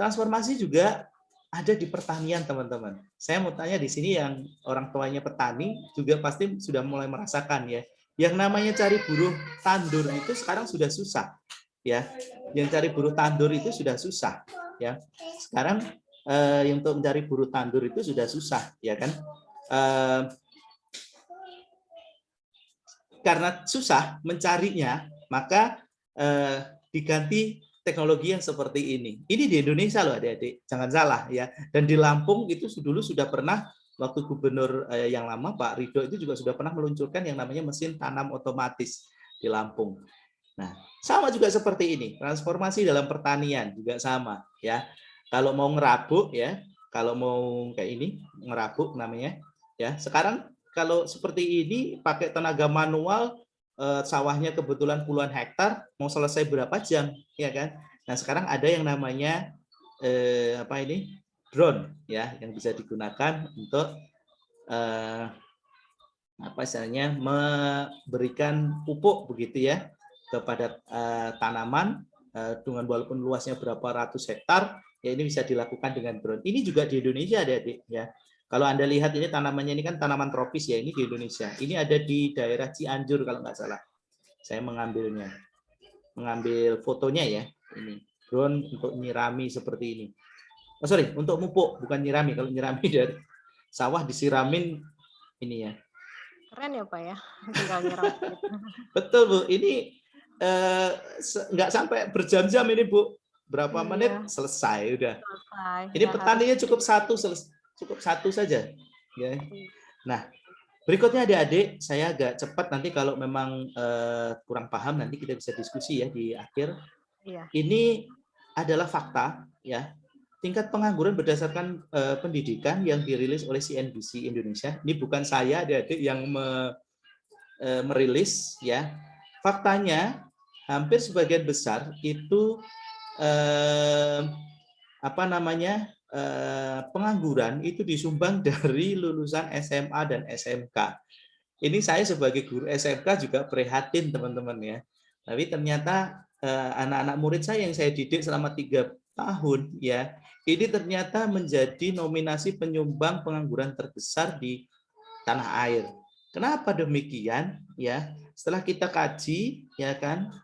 transformasi juga ada di pertanian teman-teman. Saya mau tanya di sini yang orang tuanya petani juga pasti sudah mulai merasakan ya, yang namanya cari buruh tandur itu sekarang sudah susah ya. Yang cari buruh tandur itu sudah susah ya. Sekarang yang untuk mencari buruh tandur itu sudah susah ya kan. Karena susah mencarinya, maka diganti teknologi yang seperti ini. Ini di Indonesia loh adik-adik, jangan salah ya. Dan di Lampung itu dulu sudah pernah, waktu gubernur yang lama Pak Ridho itu juga sudah pernah meluncurkan yang namanya mesin tanam otomatis di Lampung. Nah, sama juga seperti ini, transformasi dalam pertanian juga sama ya. Kalau mau ngerabuk ya, kalau mau kayak ini ngerabuk namanya ya. Sekarang kalau seperti ini pakai tenaga manual sawahnya kebetulan puluhan hektar, mau selesai berapa jam, ya kan? Nah, sekarang ada yang namanya drone, ya, yang bisa digunakan untuk misalnya memberikan pupuk begitu ya kepada tanaman dengan walaupun luasnya berapa ratus hektar, ya ini bisa dilakukan dengan drone. Ini juga di Indonesia ada, adik, ya. Kalau Anda lihat ini tanamannya ini kan tanaman tropis ya, ini di Indonesia. Ini ada di daerah Cianjur kalau nggak salah. Saya mengambil fotonya ya. Ini drone untuk nyirami seperti ini. Oh sorry, untuk mupuk bukan nyirami. Kalau nyirami dari sawah disiramin ini ya. Keren ya Pak ya, tinggal nyiram. Betul Bu, ini nggak sampai berjam-jam ini Bu. Berapa Iya. menit selesai udah. Selesai. Ini Nggak petaninya harus- cukup satu saja. Ya. Nah, berikutnya adik-adik, saya agak cepat nanti kalau memang kurang paham nanti kita bisa diskusi ya di akhir. Iya. Ini adalah fakta ya. Tingkat pengangguran berdasarkan pendidikan yang dirilis oleh CNBC Indonesia. Ini bukan saya adik-adik yang merilis ya. Faktanya hampir sebagian besar itu pengangguran itu disumbang dari lulusan SMA dan SMK. Ini saya sebagai guru SMK juga prihatin teman-teman ya. Tapi ternyata anak-anak murid saya yang saya didik selama 3 tahun ya, ini ternyata menjadi nominasi penyumbang pengangguran terbesar di tanah air. Kenapa demikian? Ya, setelah kita kaji, ya kan,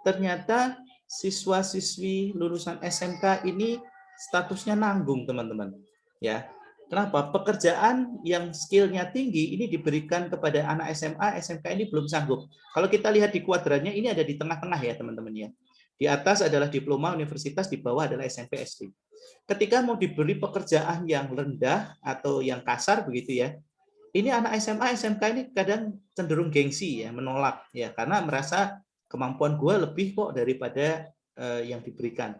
ternyata siswa-siswi lulusan SMK ini statusnya nanggung, teman-teman. Ya, kenapa? Pekerjaan yang skillnya tinggi ini diberikan kepada anak SMA, SMK ini belum sanggup. Kalau kita lihat di kuadrannya, ini ada di tengah-tengah ya, teman-teman ya. Di atas adalah diploma universitas, di bawah adalah SMP, SD. Ketika mau diberi pekerjaan yang rendah atau yang kasar begitu ya, ini anak SMA, SMK ini kadang cenderung gengsi ya, menolak ya, karena merasa kemampuan gue lebih kok daripada yang diberikan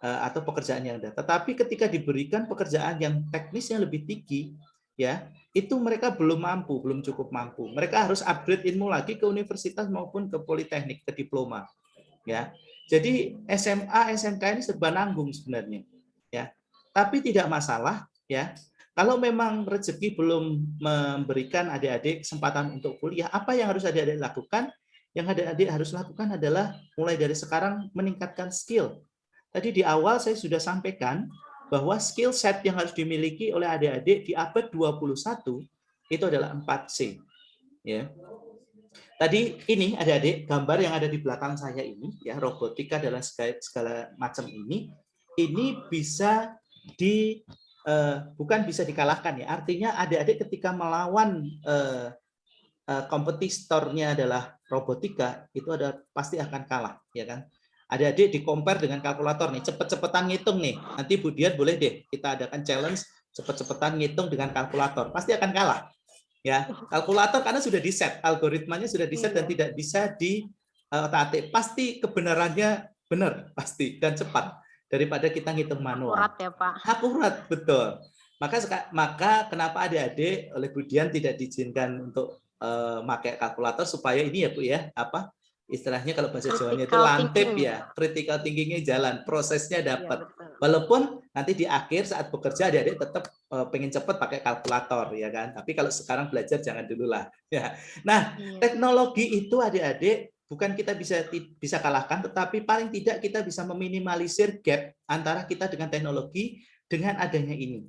atau pekerjaan yang ada. Tetapi ketika diberikan pekerjaan yang teknisnya lebih tinggi, ya itu mereka belum mampu, belum cukup mampu. Mereka harus upgrade ilmu lagi ke universitas maupun ke politeknik, ke diploma. Ya, jadi SMA, SMK ini serba nanggung sebenarnya. Ya, tapi tidak masalah. Ya, kalau memang rezeki belum memberikan adik-adik kesempatan untuk kuliah, apa yang harus adik-adik lakukan? Yang adik-adik harus lakukan adalah mulai dari sekarang meningkatkan skill. Tadi di awal saya sudah sampaikan bahwa skill set yang harus dimiliki oleh adik-adik di abad 21 itu adalah 4C. Ya. Tadi ini adik-adik gambar yang ada di belakang saya ini ya, robotika dalam segala macam ini bisa bukan bisa dikalahkan ya. Artinya adik-adik ketika melawan kompetitornya adalah robotika itu pasti akan kalah ya kan. Adik-adik di-compare dengan kalkulator nih, cepet-cepetan ngitung nih. Nanti Bu Dian boleh deh kita adakan challenge cepet-cepetan ngitung dengan kalkulator. Pasti akan kalah. Ya, kalkulator karena sudah di-set, algoritmanya sudah di-set dan tidak bisa di-otak-atik. Pasti kebenarannya benar, pasti dan cepat daripada kita ngitung manual. Akurat ya Pak. Akurat, betul. Maka kenapa adik-adik oleh Bu Dian tidak diizinkan untuk pakai kalkulator supaya ini ya Bu ya, istilahnya kalau bahasa Jawanya itu lantip ya, critical thinking-nya jalan, prosesnya dapat. Ya, walaupun nanti di akhir saat bekerja adik-adik tetap pengen cepat pakai kalkulator ya kan. Tapi kalau sekarang belajar jangan dulu lah. Ya. Nah, teknologi itu adik-adik bukan kita bisa kalahkan, tetapi paling tidak kita bisa meminimalisir gap antara kita dengan teknologi dengan adanya ini.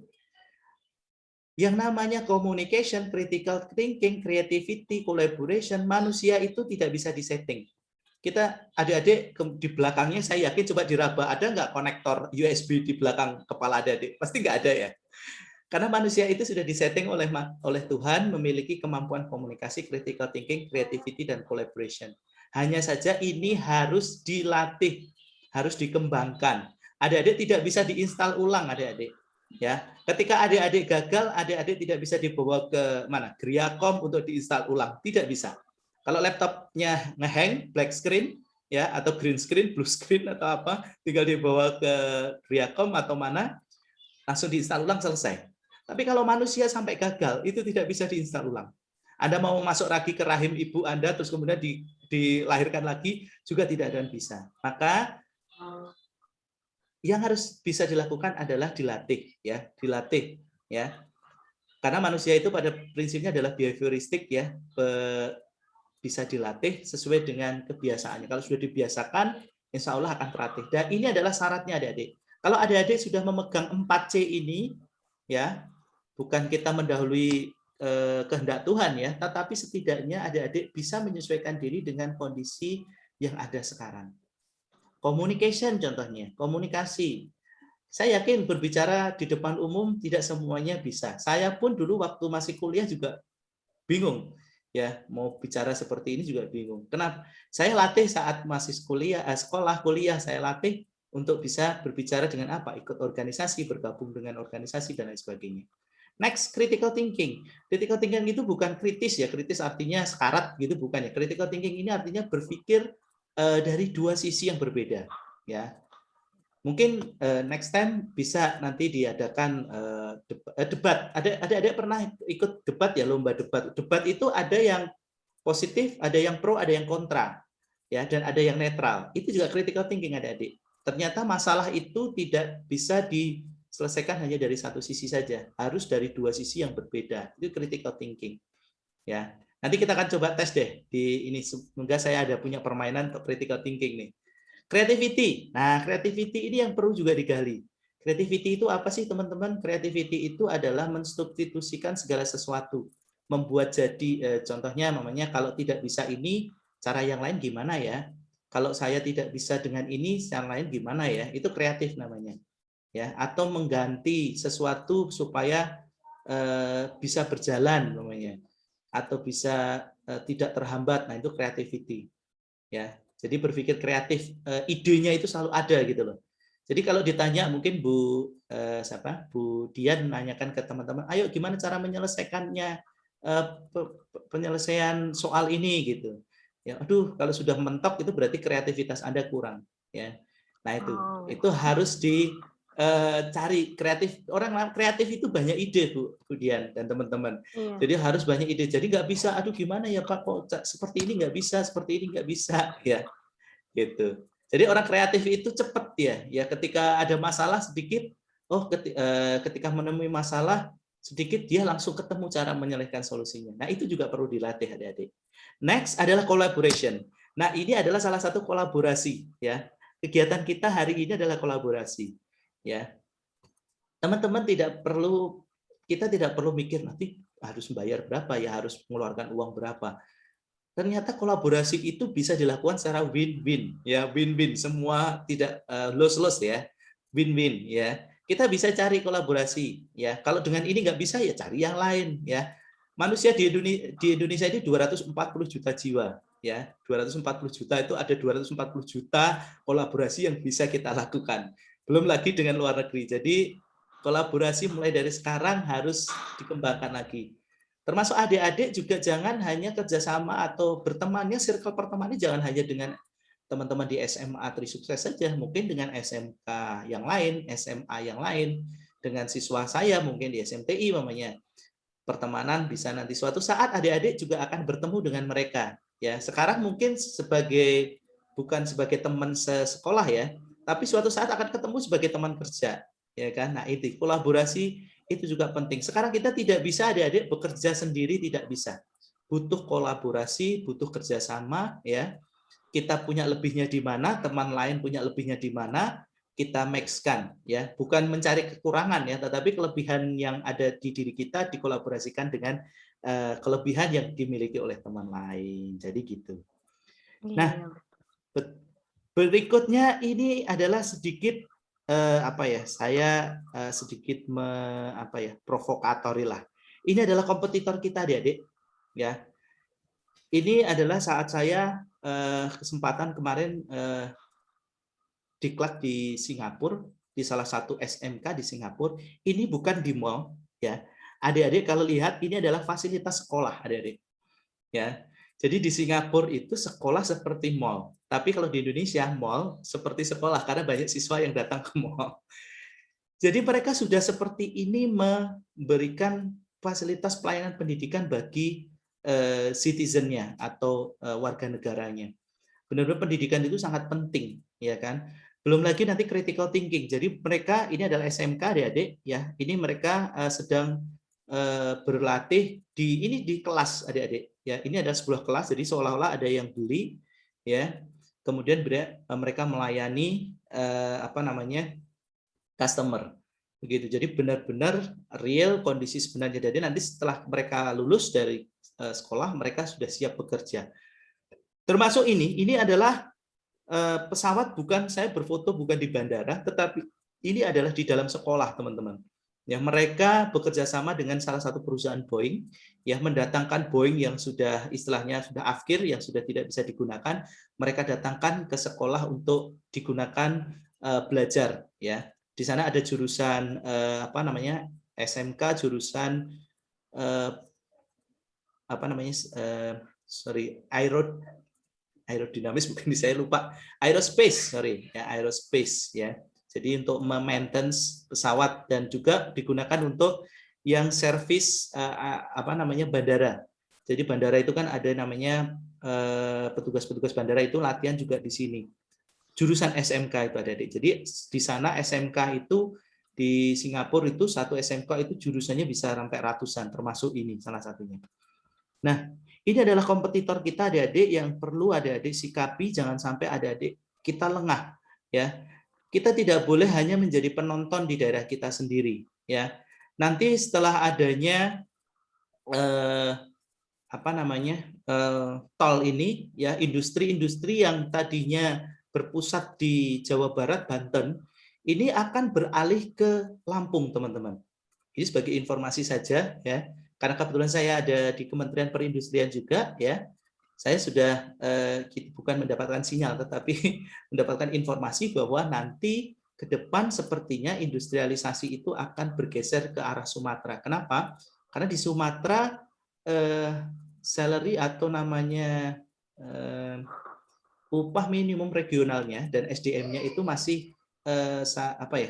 Yang namanya communication, critical thinking, creativity, collaboration, manusia itu tidak bisa disetting. Kita adik-adik di belakangnya saya yakin coba diraba, ada nggak konektor USB di belakang kepala adik-adik? Pasti nggak ada ya. Karena manusia itu sudah disetting oleh Tuhan memiliki kemampuan komunikasi, critical thinking, creativity, dan collaboration. Hanya saja ini harus dilatih, harus dikembangkan. Adik-adik tidak bisa diinstal ulang adik-adik. Ya, ketika adik-adik gagal, adik-adik tidak bisa dibawa ke mana? Griacom untuk diinstal ulang, tidak bisa. Kalau laptopnya ngehang, black screen, ya atau green screen, blue screen atau apa, tinggal dibawa ke Griacom atau mana, langsung diinstal ulang selesai. Tapi kalau manusia sampai gagal, itu tidak bisa diinstal ulang. Anda mau masuk lagi ke rahim ibu Anda, terus kemudian dilahirkan lagi, juga tidak akan bisa. Maka yang harus bisa dilakukan adalah dilatih, ya, dilatih, ya. Karena manusia itu pada prinsipnya adalah behavioristik, ya, bisa dilatih sesuai dengan kebiasaannya. Kalau sudah dibiasakan, insya Allah akan terlatih. Dan ini adalah syaratnya adik-adik. Kalau adik-adik sudah memegang 4C ini, ya, bukan kita mendahului kehendak Tuhan, ya, tetapi setidaknya adik-adik bisa menyesuaikan diri dengan kondisi yang ada sekarang. Communication contohnya, komunikasi. Saya yakin berbicara di depan umum tidak semuanya bisa. Saya pun dulu waktu masih kuliah juga bingung, ya, mau bicara seperti ini juga bingung. Kenapa? Saya latih saat masih kuliah, sekolah, kuliah, saya latih untuk bisa berbicara dengan apa? Ikut organisasi, bergabung dengan organisasi dan lain sebagainya. Next, critical thinking. Critical thinking itu bukan kritis, ya, kritis artinya sekarat gitu, bukan, ya. Critical thinking ini artinya berpikir dari dua sisi yang berbeda, ya. Mungkin next time bisa nanti diadakan debat. Ada pernah ikut debat, ya, lomba debat. Debat itu ada yang positif, ada yang pro, ada yang kontra, ya, dan ada yang netral. Itu juga critical thinking, adik-adik. Ternyata masalah itu tidak bisa diselesaikan hanya dari satu sisi saja, harus dari dua sisi yang berbeda. Itu critical thinking, ya. Nanti kita akan coba tes deh di ini. Semoga saya ada punya permainan untuk critical thinking nih. Creativity. Nah, creativity ini yang perlu juga digali. Creativity itu apa sih, teman-teman? Creativity itu adalah mensubstitusikan segala sesuatu. Membuat jadi, contohnya namanya kalau tidak bisa ini, cara yang lain gimana ya? Kalau saya tidak bisa dengan ini, cara lain gimana ya? Itu kreatif namanya. Ya, atau mengganti sesuatu supaya bisa berjalan namanya. Atau bisa tidak terhambat. Nah, itu creativity. Ya. Jadi berpikir kreatif, idenya itu selalu ada gitu loh. Jadi kalau ditanya mungkin Bu Dian menanyakan ke teman-teman, ayo gimana cara menyelesaikannya, penyelesaian soal ini gitu. Ya, aduh kalau sudah mentok itu berarti kreativitas Anda kurang, ya. Nah itu harus dicari kreatif. Orang kreatif itu banyak ide, Bu Dian dan teman-teman. Jadi harus banyak ide. Jadi nggak bisa, aduh gimana ya Pak, kok seperti ini nggak bisa, seperti ini nggak bisa, ya, gitu. Jadi orang kreatif itu cepat, ya ketika ada masalah sedikit, ketika menemui masalah sedikit dia langsung ketemu cara menyelesaikan solusinya. Nah itu juga perlu dilatih, adik-adik. Next adalah collaboration. Nah ini adalah salah satu kolaborasi, ya. Kegiatan kita hari ini adalah kolaborasi, ya. Teman-teman kita tidak perlu mikir nanti harus bayar berapa, ya, harus mengeluarkan uang berapa. Ternyata kolaborasi itu bisa dilakukan secara win-win, ya, win-win, semua tidak lose-lose, ya, win-win, ya. Kita bisa cari kolaborasi, ya. Kalau dengan ini nggak bisa, ya cari yang lain, ya. Manusia di Indonesia ini 240 juta jiwa, ya. 240 juta itu ada 240 juta kolaborasi yang bisa kita lakukan. Belum lagi dengan luar negeri. Jadi kolaborasi mulai dari sekarang harus dikembangkan lagi. Termasuk adik-adik juga jangan hanya kerjasama atau bertemannya, circle pertemanannya jangan hanya dengan teman-teman di SMA Trisukses saja, mungkin dengan SMK yang lain, SMA yang lain, dengan siswa saya mungkin di SMTI namanya. Pertemanan bisa nanti suatu saat adik-adik juga akan bertemu dengan mereka. Ya, sekarang mungkin bukan sebagai teman sekolah, ya, tapi suatu saat akan ketemu sebagai teman kerja, ya kan? Nah, itu kolaborasi itu juga penting. Sekarang kita tidak bisa adik-adik bekerja sendiri, tidak bisa. Butuh kolaborasi, butuh kerjasama, ya. Kita punya lebihnya di mana, teman lain punya lebihnya di mana, kita max-kan, ya. Bukan mencari kekurangan, ya, tetapi kelebihan yang ada di diri kita dikolaborasikan dengan kelebihan yang dimiliki oleh teman lain. Jadi gitu. Nah, berikutnya ini adalah sedikit saya sedikit provokatori lah. Ini adalah kompetitor kita, adik-adik, ya. Ini adalah saat saya kesempatan kemarin diklat di Singapura, di salah satu SMK di Singapura. Ini bukan di mall, ya. Adik-adik kalau lihat ini adalah fasilitas sekolah, adik-adik, ya. Jadi di Singapura itu sekolah seperti mall. Tapi kalau di Indonesia, mall seperti sekolah, karena banyak siswa yang datang ke mall. Jadi mereka sudah seperti ini memberikan fasilitas pelayanan pendidikan bagi citizen-nya atau warga negaranya. Benar-benar pendidikan itu sangat penting, ya kan? Belum lagi nanti critical thinking. Jadi mereka ini adalah SMK adik-adik, ya. Ini mereka sedang berlatih di kelas adik-adik. Ya, ini ada sebuah kelas, jadi seolah-olah ada yang beli, ya. Kemudian mereka melayani customer. Begitu. Jadi benar-benar real kondisi sebenarnya. Jadi nanti setelah mereka lulus dari sekolah, mereka sudah siap bekerja. Termasuk ini adalah pesawat, bukan saya berfoto bukan di bandara, tetapi ini adalah di dalam sekolah, teman-teman. Ya, mereka bekerja sama dengan salah satu perusahaan Boeing, ya, mendatangkan Boeing yang sudah istilahnya sudah afkir, yang sudah tidak bisa digunakan, mereka datangkan ke sekolah untuk digunakan belajar, ya. Di sana ada jurusan SMK, jurusan aerodinamis, bukan, saya lupa, aerospace ya. Jadi untuk maintenance pesawat dan juga digunakan untuk yang servis bandara. Jadi bandara itu kan ada namanya petugas-petugas bandara itu latihan juga di sini. Jurusan SMK itu ada, adik. Jadi di sana SMK itu di Singapura itu satu SMK itu jurusannya bisa sampai ratusan, termasuk ini salah satunya. Nah, ini adalah kompetitor kita, adik-adik, yang perlu adik-adik sikapi, jangan sampai adik-adik kita lengah, ya. Kita tidak boleh hanya menjadi penonton di daerah kita sendiri, ya. Nanti setelah adanya tol ini, ya, industri-industri yang tadinya berpusat di Jawa Barat, Banten, ini akan beralih ke Lampung, teman-teman. Ini sebagai informasi saja, ya. Karena kebetulan saya ada di Kementerian Perindustrian juga, ya, saya sudah bukan mendapatkan sinyal, tetapi mendapatkan informasi bahwa nanti ke depan sepertinya industrialisasi itu akan bergeser ke arah Sumatera. Kenapa? Karena di Sumatera salary atau namanya upah minimum regionalnya dan SDM-nya itu masih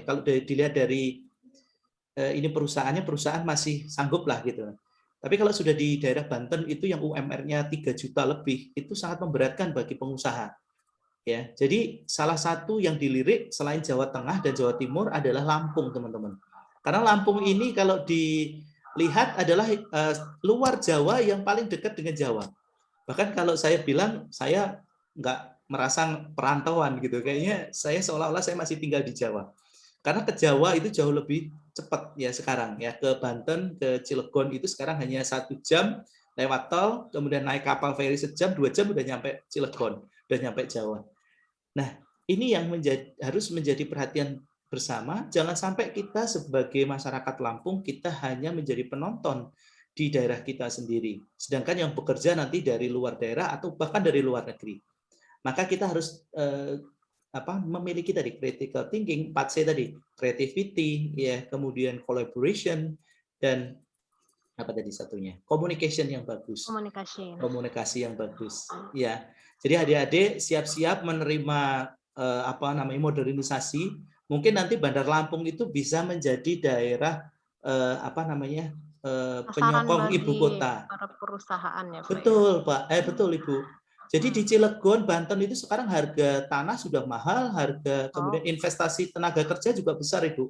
kalau dilihat dari ini perusahaan masih sanggup lah gitu. Tapi kalau sudah di daerah Banten itu yang UMR-nya 3 juta lebih, itu sangat memberatkan bagi pengusaha. Ya, jadi salah satu yang dilirik selain Jawa Tengah dan Jawa Timur adalah Lampung, teman-teman. Karena Lampung ini kalau dilihat adalah luar Jawa yang paling dekat dengan Jawa. Bahkan kalau saya bilang saya nggak merasa perantauan gitu, kayaknya saya seolah-olah saya masih tinggal di Jawa. Karena ke Jawa itu jauh lebih cepat ya sekarang, ya, ke Banten, ke Cilegon itu sekarang hanya 1 jam lewat tol, kemudian naik kapal feri sejam, 2 jam udah nyampe Cilegon, udah nyampe Jawa. Nah, ini yang harus menjadi perhatian bersama. Jangan sampai kita sebagai masyarakat Lampung kita hanya menjadi penonton di daerah kita sendiri, sedangkan yang bekerja nanti dari luar daerah atau bahkan dari luar negeri. Maka kita harus memiliki tadi critical thinking, 4C tadi, creativity, ya, kemudian collaboration, dan apa tadi satunya, communication yang bagus, komunikasi yang bagus, ya. Jadi adik-adik siap-siap menerima modernisasi. Mungkin nanti Bandar Lampung itu bisa menjadi daerah penyokong ibu kota. Para perusahaan ya, Pak. Betul, Pak. Betul, Ibu. Jadi di Cilegon, Banten itu sekarang harga tanah sudah mahal, kemudian investasi tenaga kerja juga besar, Ibu.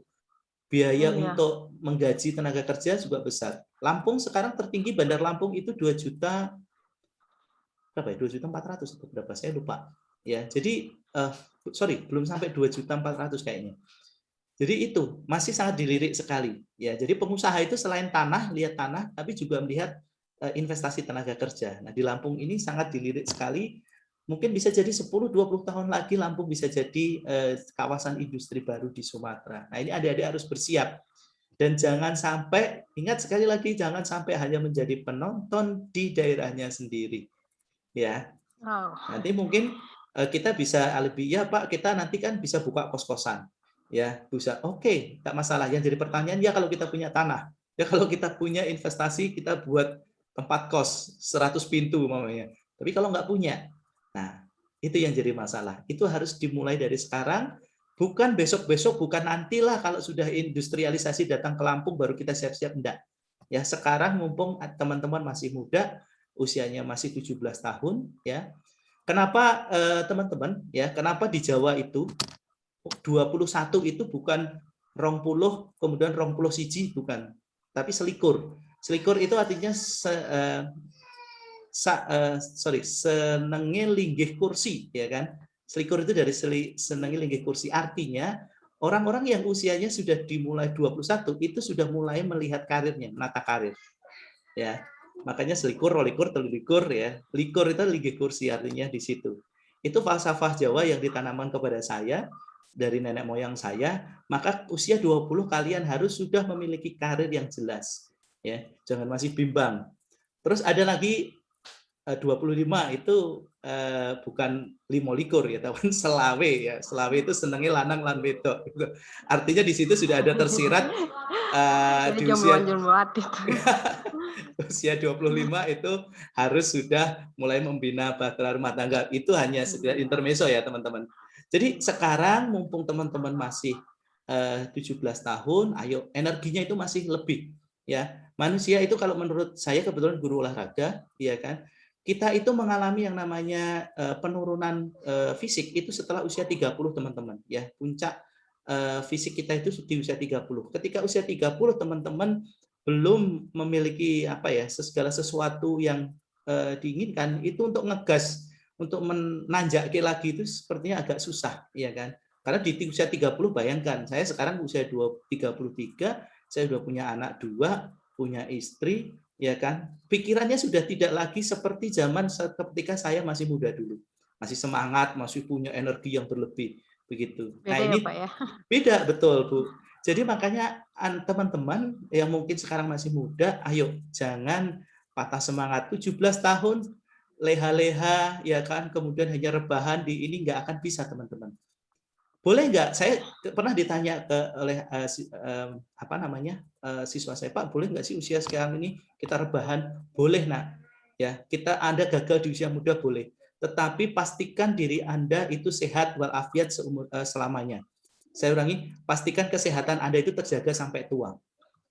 Biaya untuk menggaji tenaga kerja juga besar. Lampung sekarang tertinggi Bandar Lampung itu 2 juta berapa ya? 2.400.000 atau berapa? Saya lupa. Ya, jadi belum sampai 2.400.000 kayaknya. Jadi itu masih sangat dilirik sekali. Ya, jadi pengusaha itu selain lihat tanah, tapi juga melihat investasi tenaga kerja. Nah, di Lampung ini sangat dilirik sekali. Mungkin bisa jadi 10-20 tahun lagi Lampung bisa jadi kawasan industri baru di Sumatera. Nah, ini adik-adik harus bersiap. Dan jangan sampai, ingat sekali lagi, jangan sampai hanya menjadi penonton di daerahnya sendiri. Ya. Nanti mungkin kita bisa lebih, ya Pak, kita nanti kan bisa buka kos-kosan. Ya, bisa. Oke, tak masalah. Yang jadi pertanyaan, ya kalau kita punya tanah, ya kalau kita punya investasi, kita buat tempat kos 100 pintu mamanya. Tapi kalau nggak punya, nah itu yang jadi masalah. Itu harus dimulai dari sekarang, bukan besok-besok, bukan nantilah kalau sudah industrialisasi datang ke Lampung baru kita siap-siap, enggak. Ya sekarang mumpung teman-teman masih muda, usianya masih 17 tahun, ya. Kenapa teman-teman, ya? Kenapa di Jawa itu 21 itu bukan 20 kemudian 21 bukan, tapi selikur. Selikur itu artinya senenge linggih kursi, ya kan? Selikur itu dari senenge linggih kursi, artinya orang-orang yang usianya sudah dimulai 21 itu sudah mulai melihat karirnya, menata karir. Ya. Makanya selikur, rolikur, telulikur, ya. Likur itu linggih kursi, artinya di situ. Itu falsafah Jawa yang ditanamkan kepada saya dari nenek moyang saya, maka usia 20 kalian harus sudah memiliki karir yang jelas. Ya, jangan masih bimbang. Terus ada lagi 25 itu bukan 25 ya, tapi selawe ya. Selawe itu senengnya lanang lan wedok. Artinya di situ sudah ada tersirat di usia usia 25 itu harus sudah mulai membina bahtera rumah tangga. Itu hanya sekedar intermezzo ya, teman-teman. Jadi sekarang mumpung teman-teman masih 17 tahun, ayo energinya itu masih lebih ya. Manusia itu kalau menurut saya kebetulan guru olahraga, ya kan, kita itu mengalami yang namanya penurunan fisik itu setelah usia 30, teman-teman, ya. Puncak fisik kita itu di usia 30. Ketika usia 30, teman-teman belum memiliki apa ya, segala sesuatu yang diinginkan, itu untuk ngegas, untuk menanjaki lagi itu sepertinya agak susah, ya kan? Karena di usia 30, bayangkan, saya sekarang usia 33, saya sudah punya anak 2, punya istri, ya kan? Pikirannya sudah tidak lagi seperti zaman ketika saya masih muda dulu. Masih semangat, masih punya energi yang berlebih, begitu. Beda Nah, ya, ini Pak, ya? beda, betul, Bu. Jadi makanya teman-teman yang mungkin sekarang masih muda, ayo jangan patah semangat. 17 tahun leha-leha, ya kan, kemudian hanya rebahan di ini nggak akan bisa, teman-teman. Boleh nggak? Saya pernah ditanya oleh apa namanya siswa saya, Pak, boleh nggak sih usia sekarang ini kita rebahan? Boleh, nak. Ya, Anda gagal di usia muda boleh, tetapi pastikan diri Anda itu sehat walafiat selamanya. Saya ulangi, pastikan kesehatan Anda itu terjaga sampai tua.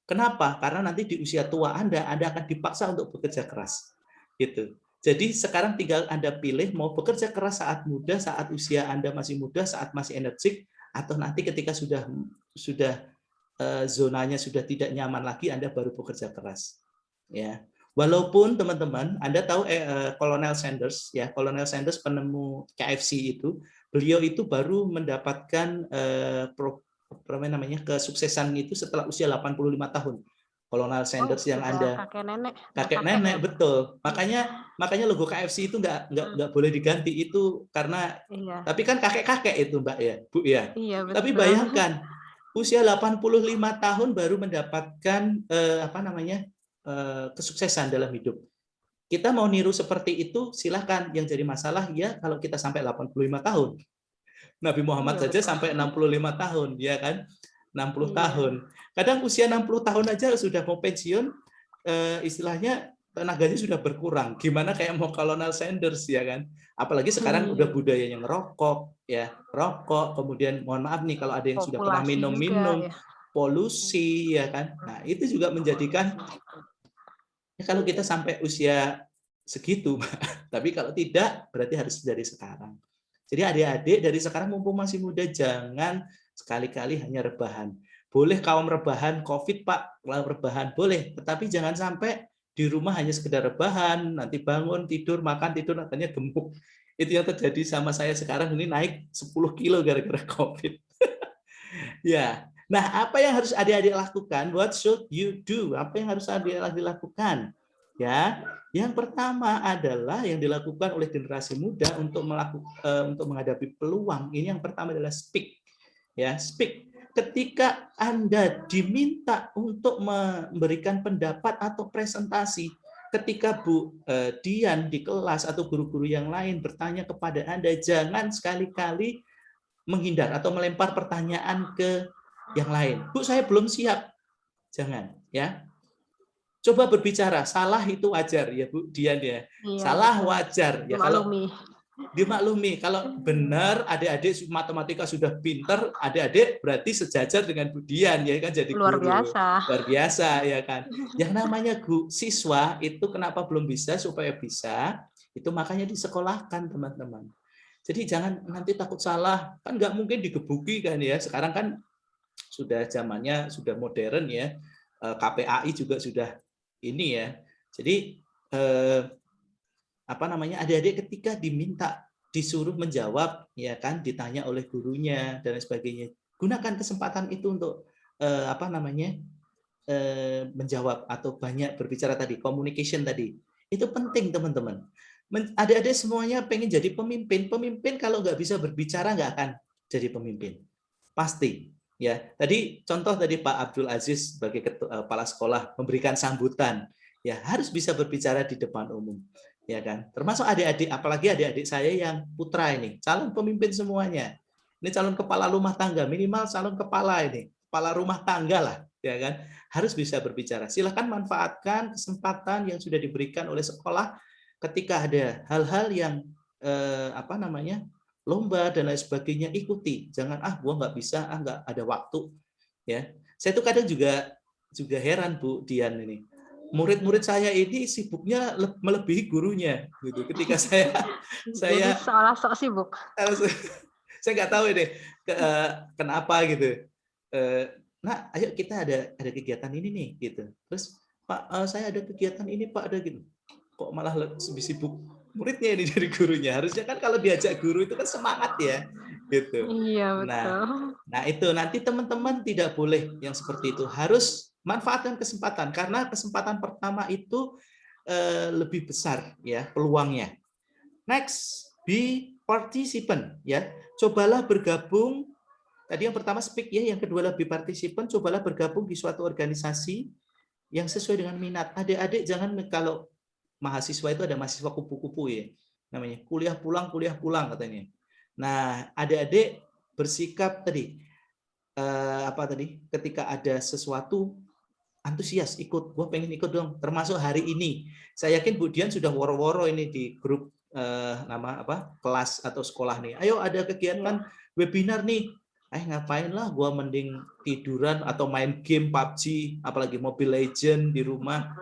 Kenapa? Karena nanti di usia tua Anda akan dipaksa untuk bekerja keras. Gitu. Jadi sekarang tinggal Anda pilih mau bekerja keras saat muda, saat usia Anda masih muda, saat masih energik, atau nanti ketika sudah zonanya sudah tidak nyaman lagi Anda baru bekerja keras. Ya. Walaupun teman-teman, Anda tahu Kolonel Sanders, ya, Kolonel Sanders penemu KFC itu, beliau itu baru mendapatkan kesuksesan itu setelah usia 85 tahun. Kolonel Sanders yang Anda kakek nenek, betul. Makanya logo KFC itu nggak boleh diganti itu karena tapi kan kakek-kakek itu, Mbak, ya, Bu, ya. Iya, betul. Tapi bayangkan usia 85 tahun baru mendapatkan kesuksesan dalam hidup. Kita mau niru seperti itu silahkan. Yang jadi masalah ya kalau kita sampai 85 tahun. Nabi Muhammad saja sampai 65 tahun, ya kan? 60 tahun. Kadang usia 60 tahun aja sudah mau pensiun, istilahnya tenaganya sudah berkurang. Gimana kayak mau Kolonel Sanders, ya kan? Apalagi sekarang udah budaya yang rokok, ya, rokok. Kemudian mohon maaf nih kalau ada yang sudah pernah minum-minum, ya. Polusi, ya kan? Nah, itu juga menjadikan ya, kalau kita sampai usia segitu, tapi kalau tidak berarti harus dari sekarang. Jadi adik-adik dari sekarang mumpung masih muda jangan sekali-kali hanya rebahan. Boleh kaum rebahan COVID, Pak, kaum rebahan boleh, tetapi jangan sampai di rumah hanya sekedar rebahan, nanti bangun, tidur, makan, tidur, nantinya gemuk. Itu yang terjadi sama saya sekarang, ini naik 10 kilo gara-gara COVID. Ya. Nah, apa yang harus adik-adik lakukan? What should you do? Apa yang harus adik-adik lakukan? Ya, yang pertama adalah yang dilakukan oleh generasi muda untuk menghadapi peluang. Ini yang pertama adalah speak. Ya, speak. Ketika Anda diminta untuk memberikan pendapat atau presentasi, ketika Bu Dian di kelas atau guru-guru yang lain bertanya kepada Anda, jangan sekali-kali menghindar atau melempar pertanyaan ke yang lain. Bu, saya belum siap. Jangan, ya. Coba berbicara, salah itu wajar ya Bu Dian ya. Iya, salah betul. Wajar ya. dimaklumi. Kalau benar adik-adik matematika sudah pinter, adik-adik berarti sejajar dengan Bu Dian ya kan jadi Luar guru. biasa. Luar biasa ya kan. Yang namanya siswa itu kenapa belum bisa supaya bisa, itu makanya disekolahkan teman-teman. Jadi jangan nanti takut salah, kan nggak mungkin digebuki kan ya. Sekarang kan sudah zamannya sudah modern ya. KPAI juga sudah ini ya. Jadi apa namanya, adik-adik ketika diminta disuruh menjawab ya kan, ditanya oleh gurunya dan lain sebagainya, gunakan kesempatan itu untuk apa namanya, menjawab atau banyak berbicara tadi, communication tadi itu penting teman-teman. Adik-adik semuanya pengen jadi pemimpin kalau nggak bisa berbicara nggak akan jadi pemimpin pasti ya. Tadi contoh tadi Pak Abdul Aziz sebagai kepala sekolah memberikan sambutan ya, harus bisa berbicara di depan umum ya kan, termasuk adik-adik, apalagi adik-adik saya yang putra ini calon pemimpin semuanya, ini calon kepala rumah tangga, minimal calon kepala rumah tangga lah ya kan, harus bisa berbicara. Silahkan manfaatkan kesempatan yang sudah diberikan oleh sekolah ketika ada hal-hal yang apa namanya, lomba dan lain sebagainya, ikuti, jangan gua nggak bisa, nggak ada waktu ya. Saya tuh kadang juga heran Bu Dian, ini murid-murid saya ini sibuknya melebihi gurunya gitu. Ketika Jadi saya seolah sok sibuk. saya nggak tahu ini kenapa gitu. Nah, ayo kita ada kegiatan ini nih gitu. Terus Pak, saya ada kegiatan ini Pak, ada gitu. Kok malah lebih sibuk muridnya ini dari gurunya. Harusnya kan kalau diajak guru itu kan semangat ya gitu. Iya, betul. Nah itu nanti teman-teman tidak boleh yang seperti itu, harus manfaatkan kesempatan karena kesempatan pertama itu lebih besar ya peluangnya. Next, be participant ya. Cobalah bergabung. Tadi yang pertama speak ya, yang kedua lebih participant. Cobalah bergabung di suatu organisasi yang sesuai dengan minat. Adik-adik jangan, kalau mahasiswa itu ada mahasiswa kupu-kupu ya, namanya kuliah pulang katanya. Nah, adik-adik bersikap tadi apa tadi, ketika ada sesuatu antusias ikut, gue pengen ikut dong, termasuk hari ini. Saya yakin Bu Dian sudah woro-woro ini di grup nama apa kelas atau sekolah nih. Ayo ada kegiatan webinar nih. Ngapain lah, gue mending tiduran atau main game PUBG, apalagi Mobile Legend di rumah.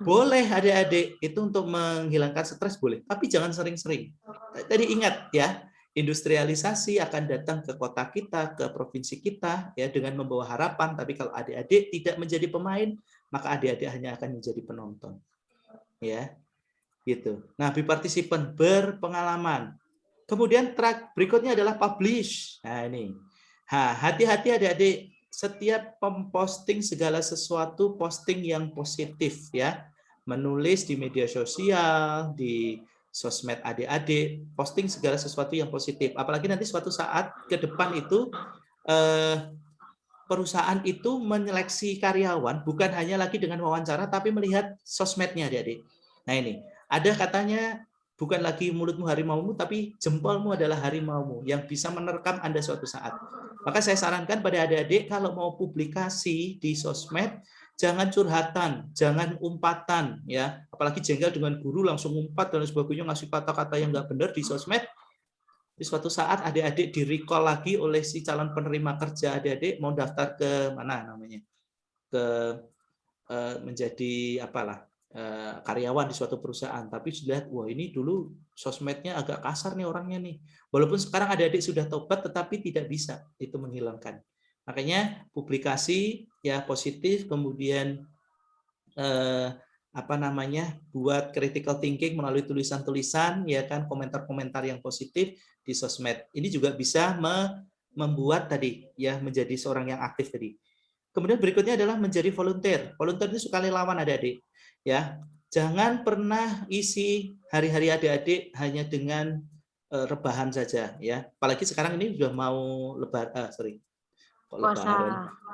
Boleh adik-adik, itu untuk menghilangkan stres boleh, tapi jangan sering-sering. Tadi ingat ya, industrialisasi akan datang ke kota kita, ke provinsi kita ya dengan membawa harapan, tapi kalau adik-adik tidak menjadi pemain, maka adik-adik hanya akan menjadi penonton. Ya. Gitu. Nah, participant berpengalaman. Kemudian track berikutnya adalah publish. Nah, ini. Hati-hati adik-adik, setiap memposting segala sesuatu, posting yang positif ya. Menulis di media sosial, di sosmed adik-adik, posting segala sesuatu yang positif. Apalagi nanti suatu saat ke depan itu perusahaan itu menyeleksi karyawan bukan hanya lagi dengan wawancara, tapi melihat sosmednya adik-adik. Nah ini, ada katanya bukan lagi mulutmu harimaumu, tapi jempolmu adalah harimaumu yang bisa menerkam Anda suatu saat. Maka saya sarankan pada adik-adik kalau mau publikasi di sosmed, jangan curhatan, jangan umpatan, ya. Apalagi jengkel dengan guru langsung umpat dan sebagainya, ngasih kata-kata yang nggak benar di sosmed. Di suatu saat adik-adik di-recall lagi oleh si calon penerima kerja, adik-adik mau daftar ke mana namanya, ke menjadi apalah karyawan di suatu perusahaan, tapi sudah wah ini dulu sosmednya agak kasar nih orangnya nih. Walaupun sekarang adik-adik sudah tobat, tetapi tidak bisa itu menghilangkan. Makanya publikasi ya positif, kemudian apa namanya, buat critical thinking melalui tulisan-tulisan ya kan, komentar-komentar yang positif di sosmed. Ini juga bisa membuat tadi ya menjadi seorang yang aktif tadi. Kemudian berikutnya adalah menjadi volunteer. Volunteer itu sukarelawan adik-adik. Ya, jangan pernah isi hari-hari adik-adik hanya dengan rebahan saja ya. Apalagi sekarang ini sudah mau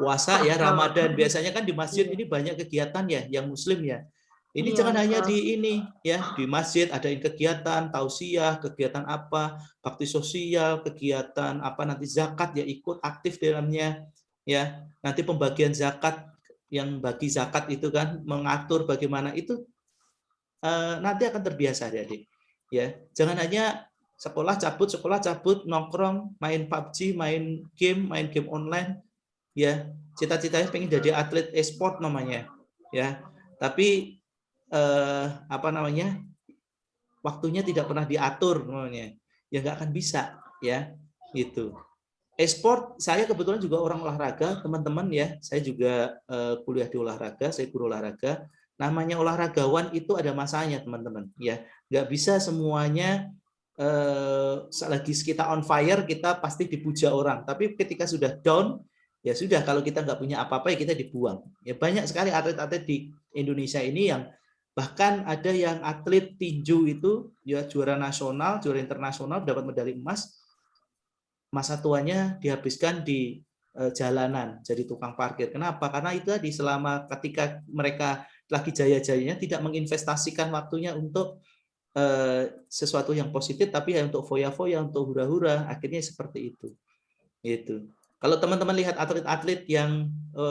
puasa ya, Ramadan. Biasanya kan di masjid ini banyak kegiatan ya yang muslim ya. Ini jangan hanya di ini ya, di masjid adain kegiatan tausiah, kegiatan apa, bakti sosial, kegiatan apa nanti zakat ya ikut aktif dalamnya ya. Nanti pembagian zakat, yang bagi zakat itu kan mengatur bagaimana itu nanti akan terbiasa adik-adik. Ya, jangan hanya sekolah cabut, nongkrong, main PUBG, main game online, ya. Cita-citanya pengen jadi atlet e-sport namanya, ya. Tapi apa namanya? Waktunya tidak pernah diatur namanya. Ya nggak akan bisa, ya. Gitu. E-sport, saya kebetulan juga orang olahraga, teman-teman ya. Saya juga kuliah di olahraga, saya guru olahraga. Namanya olahragawan itu ada masanya, teman-teman. Ya, nggak bisa semuanya selagi kita on fire kita pasti dipuja orang. Tapi ketika sudah down, ya sudah. Kalau kita nggak punya apa-apa ya kita dibuang. Ya banyak sekali atlet-atlet di Indonesia ini yang bahkan ada yang atlet tinju itu ya juara nasional, juara internasional, dapat medali emas, masa tuanya dihabiskan di jalanan, jadi tukang parkir. Kenapa? Karena itu tadi, selama ketika mereka lagi jaya-jayanya tidak menginvestasikan waktunya untuk sesuatu yang positif, tapi ya untuk foya-foya, untuk hura-hura, akhirnya seperti itu. Gitu. Kalau teman-teman lihat atlet-atlet yang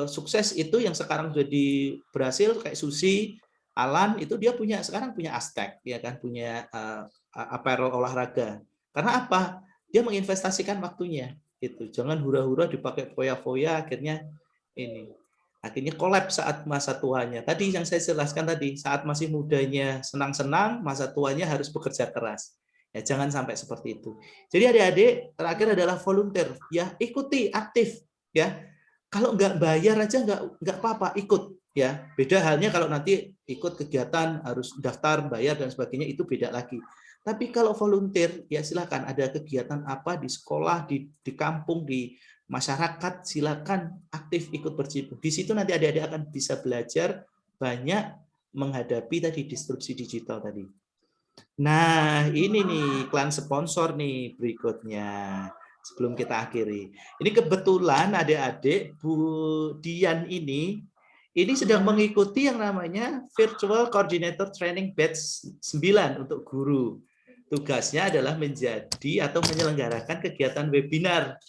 sukses itu, yang sekarang jadi berhasil kayak Susi, Alan, itu dia sekarang punya Aztec, ya kan, punya apparel olahraga. Karena apa? Dia menginvestasikan waktunya. Itu jangan hura-hura dipakai foya-foya, akhirnya kolaps saat masa tuanya. Tadi yang saya jelaskan tadi, saat masih mudanya senang-senang, masa tuanya harus bekerja keras. Ya, jangan sampai seperti itu. Jadi adik-adik, terakhir adalah volunteer. Ya, ikuti, aktif. Ya, kalau nggak bayar aja nggak apa-apa, ikut. Ya, beda halnya kalau nanti ikut kegiatan harus daftar, bayar dan sebagainya, itu beda lagi. Tapi kalau volunteer, ya silakan, ada kegiatan apa di sekolah, di kampung, di masyarakat, silakan aktif ikut bercimpung. Di situ nanti adik-adik akan bisa belajar banyak menghadapi tadi disrupsi digital tadi. Nah, ini nih iklan sponsor nih berikutnya. Sebelum kita akhiri. Ini kebetulan adik-adik Bu Dian ini sedang mengikuti yang namanya Virtual Coordinator Training Batch 9 untuk guru. Tugasnya adalah menjadi atau menyelenggarakan kegiatan webinar.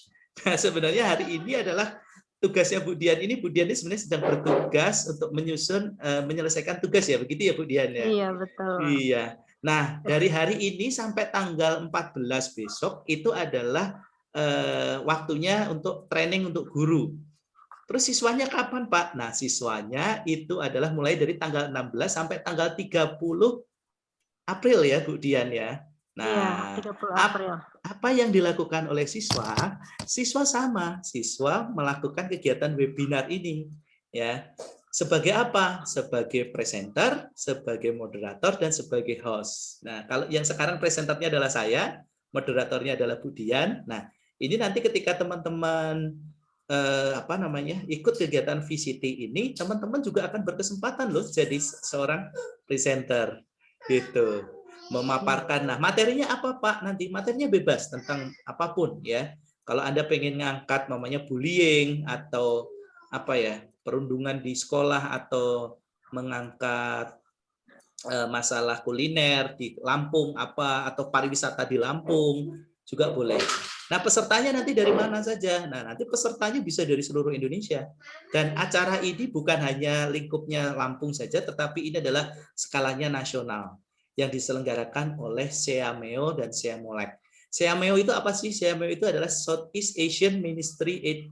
Nah, sebenarnya hari ini adalah tugasnya Bu Dian ini. Bu Dian ini sebenarnya sedang bertugas untuk menyelesaikan tugas, ya, begitu ya Bu Dian ya? Iya, betul. Iya. Nah, dari hari ini sampai tanggal 14 besok itu adalah waktunya untuk training untuk guru. Terus siswanya kapan, Pak? Nah, siswanya itu adalah mulai dari tanggal 16 sampai tanggal 30 April ya, Bu Dian ya. Iya, Nah, 30 April. apa yang dilakukan oleh siswa? Siswa sama, siswa melakukan kegiatan webinar ini, ya. Sebagai apa? Sebagai presenter, sebagai moderator, dan sebagai host. Nah, kalau yang sekarang presenternya adalah saya, moderatornya adalah Bu Dian. Nah, ini nanti ketika teman-teman ikut kegiatan VCT ini, teman-teman juga akan berkesempatan loh jadi seorang presenter, gitu, memaparkan. Nah, materinya apa, Pak? Nanti materinya bebas tentang apapun, ya. Kalau Anda pengen ngangkat namanya bullying atau apa ya, perundungan di sekolah, atau mengangkat masalah kuliner di Lampung apa, atau pariwisata di Lampung, juga boleh. Nah, pesertanya nanti dari mana saja? Nah, nanti pesertanya bisa dari seluruh Indonesia. Dan acara ini bukan hanya lingkupnya Lampung saja, tetapi ini adalah skalanya nasional yang diselenggarakan oleh SEAMEO dan SEAMOLEK. SEAMEO itu apa sih? SEAMEO itu adalah Southeast Asian Ministry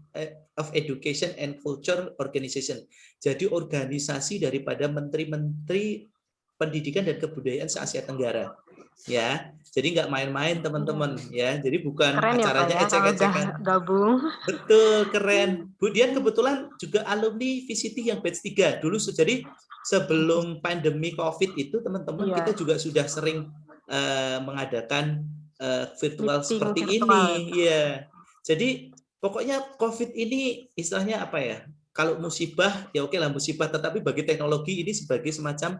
of Education and Culture Organization. Jadi organisasi daripada menteri-menteri pendidikan dan kebudayaan se-Asia Tenggara. Ya, jadi nggak main-main teman-teman, ya. Jadi bukan Keren ya, Pak, acaranya ya, kalau udah ecek-ecekan. gabung. Betul, keren. Bu Dian kebetulan juga alumni VCT yang batch 3 dulu. Jadi sebelum pandemi COVID itu, teman-teman, kita juga sudah sering mengadakan virtual Meeting seperti virtual. ini, ya. Jadi pokoknya COVID ini istilahnya apa ya? Kalau musibah ya oke lah musibah, tetapi bagi teknologi ini sebagai semacam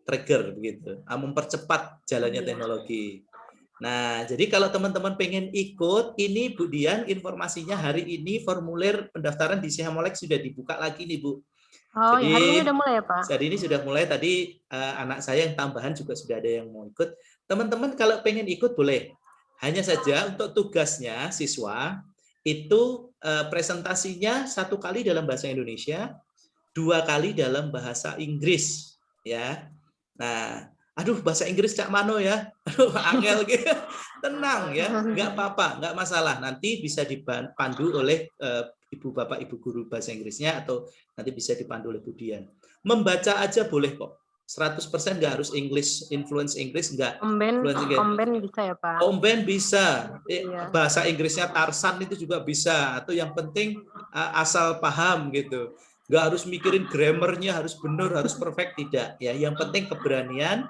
trigger begitu, mempercepat jalannya teknologi. Nah, jadi kalau teman-teman pengen ikut, ini Bu Dian informasinya hari ini formulir pendaftaran di SEAMOLEK sudah dibuka lagi nih, Bu. Oh, Jadi ya, hari ini udah mulai ya, Pak? Hari ini sudah mulai, tadi anak saya yang tambahan juga sudah ada yang mau ikut. Teman-teman kalau pengen ikut boleh. Hanya saja untuk tugasnya siswa itu presentasinya 1 kali dalam bahasa Indonesia, 2 kali dalam bahasa Inggris, ya. Nah, aduh bahasa Inggris Cak Mano ya, aduh angel gitu. Tenang ya, nggak apa-apa, nggak masalah. Nanti bisa dipandu oleh ibu bapak ibu guru bahasa Inggrisnya atau nanti bisa dipandu oleh Bu Dian. Membaca aja boleh kok. 100% nggak harus English, influence Inggris nggak. Komben bisa ya Pak? Komben bisa, Iya. bahasa Inggrisnya Tarsan itu juga bisa. Atau yang penting asal paham gitu. Nggak harus mikirin grammarnya harus benar, harus perfect, tidak. Ya, yang penting keberanian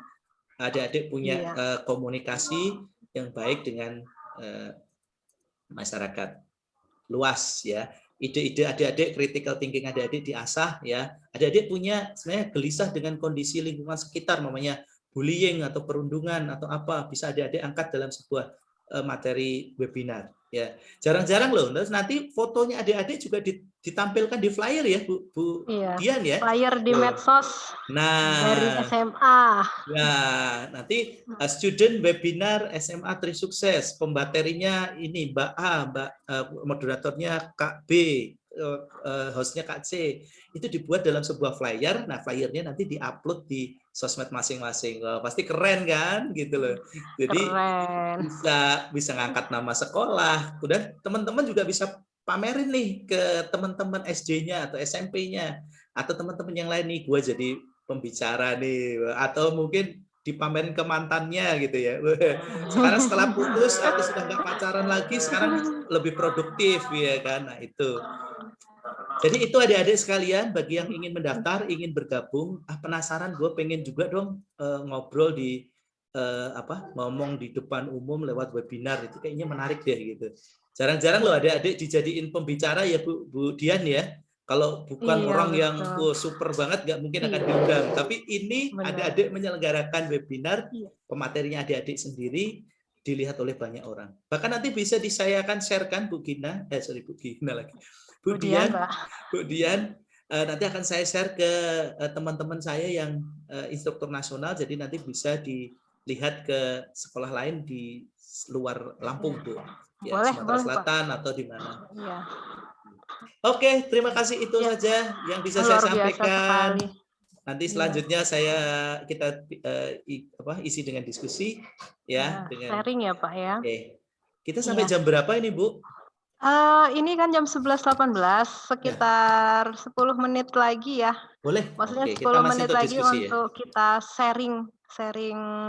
adik-adik punya Iya. komunikasi yang baik dengan masyarakat luas ya. Ide-ide adik-adik, critical thinking adik-adik diasah ya. Adik-adik punya sebenarnya gelisah dengan kondisi lingkungan sekitar, namanya bullying atau perundungan atau apa, bisa adik-adik angkat dalam sebuah materi webinar ya. Jarang-jarang loh, terus nanti fotonya adik-adik juga ditampilkan di flyer ya Bu Iya. Dian ya. Flyer di medsos dari Nah, SMA. nah, nanti student webinar SMA Tri Sukses, pembaterinya ini Mbak A, moderatornya Kak B, hostnya Kak C. Itu dibuat dalam sebuah flyer. Nah, flyernya nanti diupload di sosmed masing-masing. Pasti keren kan, gitu loh. Jadi Keren. bisa ngangkat nama sekolah. Udah teman-teman juga bisa pamerin nih ke teman-teman SD-nya atau SMP-nya atau teman-teman yang lain nih, gue jadi pembicara nih, atau mungkin dipamerin ke mantannya gitu ya. Sekarang setelah putus atau sudah nggak pacaran lagi, sekarang lebih produktif ya kan. Nah itu. Jadi itu adik-adik sekalian, bagi yang ingin mendaftar, ingin bergabung, penasaran, gue pengen juga dong ngobrol di ngomong di depan umum lewat webinar, itu kayaknya menarik deh gitu. Jarang-jarang loh adik-adik dijadiin pembicara ya Bu Dian ya. Kalau bukan orang yang super banget nggak mungkin akan diundang. Tapi ini adik-adik menyelenggarakan webinar, pematerinya adik-adik sendiri dilihat oleh banyak orang. Bahkan nanti bisa disayakan sharekan Bu Gina, Bu Gina lagi. Bu Dian, nanti akan saya share ke teman-teman saya yang instruktur nasional, jadi nanti bisa dilihat ke sekolah lain di luar Lampung, Bu. Ya, Sumatera Selatan atau di mana. Ya. Oke, terima kasih, itu saja yang bisa saya sampaikan. Nanti selanjutnya kita isi dengan diskusi ya, dengan sharing ya Pak ya. Oke. Kita sampai jam berapa ini, Bu? Ini kan jam 11.18, sekitar 10 menit lagi ya. Boleh. Maksudnya Oke, 10 menit lagi untuk ya? kita sharing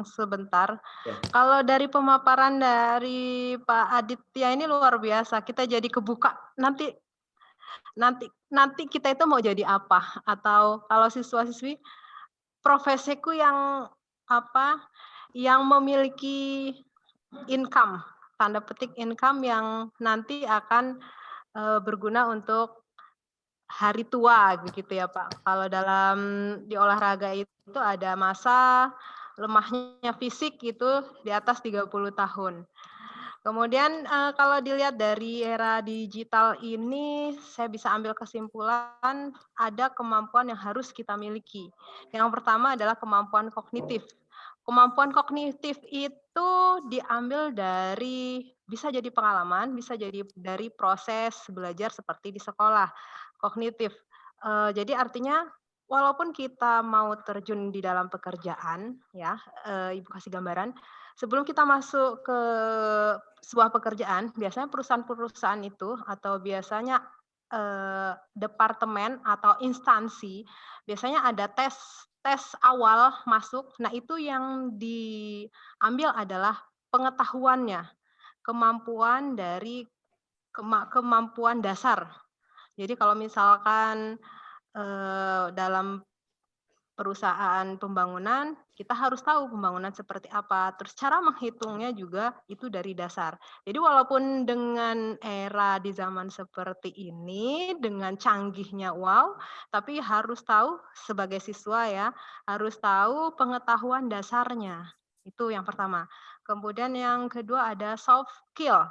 sebentar. Ya. Kalau dari pemaparan dari Pak Aditya ini luar biasa, kita jadi kebuka nanti kita itu mau jadi apa, atau kalau siswa-siswi profesiku yang apa, yang memiliki income, tanda petik income yang nanti akan berguna untuk hari tua begitu ya Pak. Kalau dalam di olahraga itu ada masa lemahnya fisik itu di atas 30 tahun. Kemudian kalau dilihat dari era digital ini, saya bisa ambil kesimpulan ada kemampuan yang harus kita miliki. Yang pertama adalah kemampuan kognitif. Kemampuan kognitif itu diambil dari, bisa jadi pengalaman, bisa jadi dari proses belajar seperti di sekolah. Kognitif. Jadi artinya walaupun kita mau terjun di dalam pekerjaan, ya, Ibu kasih gambaran, sebelum kita masuk ke sebuah pekerjaan, biasanya perusahaan-perusahaan itu atau biasanya departemen atau instansi, biasanya ada tes awal masuk. Nah, itu yang diambil adalah pengetahuannya, kemampuan dari kemampuan dasar. Jadi kalau misalkan dalam perusahaan pembangunan, kita harus tahu pembangunan seperti apa. Terus cara menghitungnya juga itu dari dasar. Jadi walaupun dengan era di zaman seperti ini, dengan canggihnya wow, tapi harus tahu sebagai siswa ya, harus tahu pengetahuan dasarnya. Itu yang pertama. Kemudian yang kedua ada soft skill.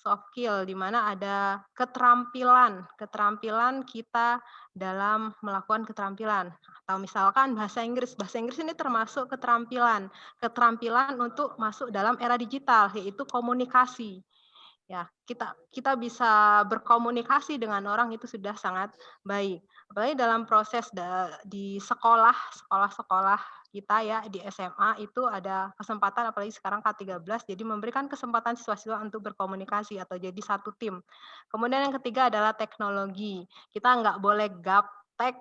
Soft skill di mana ada keterampilan kita dalam melakukan keterampilan. Atau misalkan bahasa Inggris ini termasuk keterampilan untuk masuk dalam era digital, yaitu komunikasi. Ya, kita bisa berkomunikasi dengan orang itu sudah sangat baik. Apalagi dalam proses di sekolah kita ya di SMA itu ada kesempatan, apalagi sekarang K13, jadi memberikan kesempatan siswa-siswa untuk berkomunikasi atau jadi satu tim. Kemudian yang ketiga adalah teknologi. Kita nggak boleh gaptek,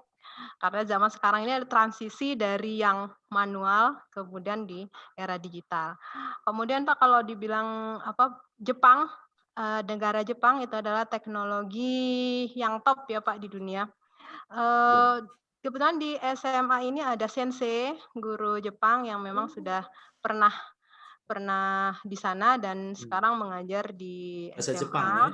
karena zaman sekarang ini ada transisi dari yang manual kemudian di era digital. Kemudian Pak, kalau dibilang Jepang, negara Jepang itu adalah teknologi yang top ya Pak di dunia. Kebetulan di SMA ini ada sensei, guru Jepang yang memang sudah pernah pernah di sana dan sekarang mengajar di Bahasa Jepang ya. SMA.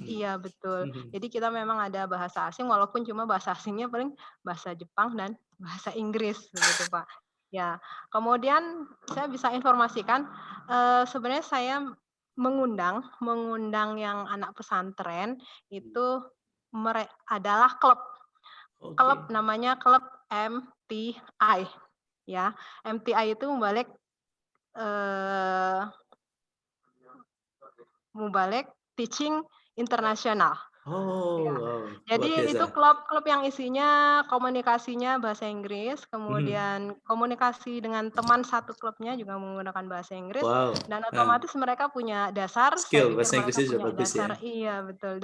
Iya betul. Jadi kita memang ada bahasa asing walaupun cuma bahasa asingnya paling bahasa Jepang dan bahasa Inggris begitu, Pak. Ya, kemudian saya bisa informasikan, sebenarnya saya mengundang yang anak pesantren itu adalah klub Oke. namanya klub MTI, ya. MTI itu Mubalik Teaching Internasional. Oh, Ya. wow. Luar Jadi itu biasa. klub yang isinya komunikasinya bahasa Inggris, Mhm. kemudian komunikasi dengan teman satu klubnya juga menggunakan bahasa Inggris, Wow. dan Nah, otomatis mereka punya dasar, saya skill pikir bahasa mereka Inggrisnya juga punya bagus ya. dasar, iya betul,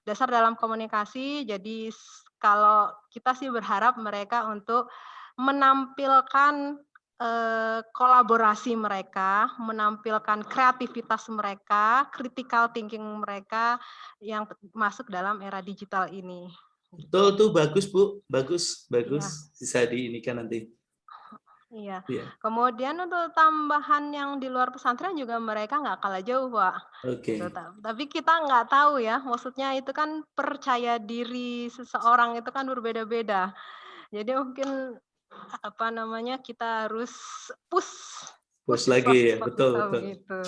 dasar dalam komunikasi. Jadi kalau kita sih berharap mereka untuk menampilkan kolaborasi mereka, menampilkan kreativitas mereka, critical thinking mereka yang masuk dalam era digital ini. Betul Gitu. tuh, bagus Bu, bagus, Iya, bisa diinikan nanti. iya. Iya. Kemudian untuk tambahan yang di luar pesantren juga mereka nggak kalah jauh, Pak. Gitu. Oke. Tapi kita nggak tahu ya, maksudnya itu kan percaya diri seseorang itu kan berbeda-beda. Jadi mungkin kita harus push Push lagi ya, siswa-siswa betul kita betul. begitu.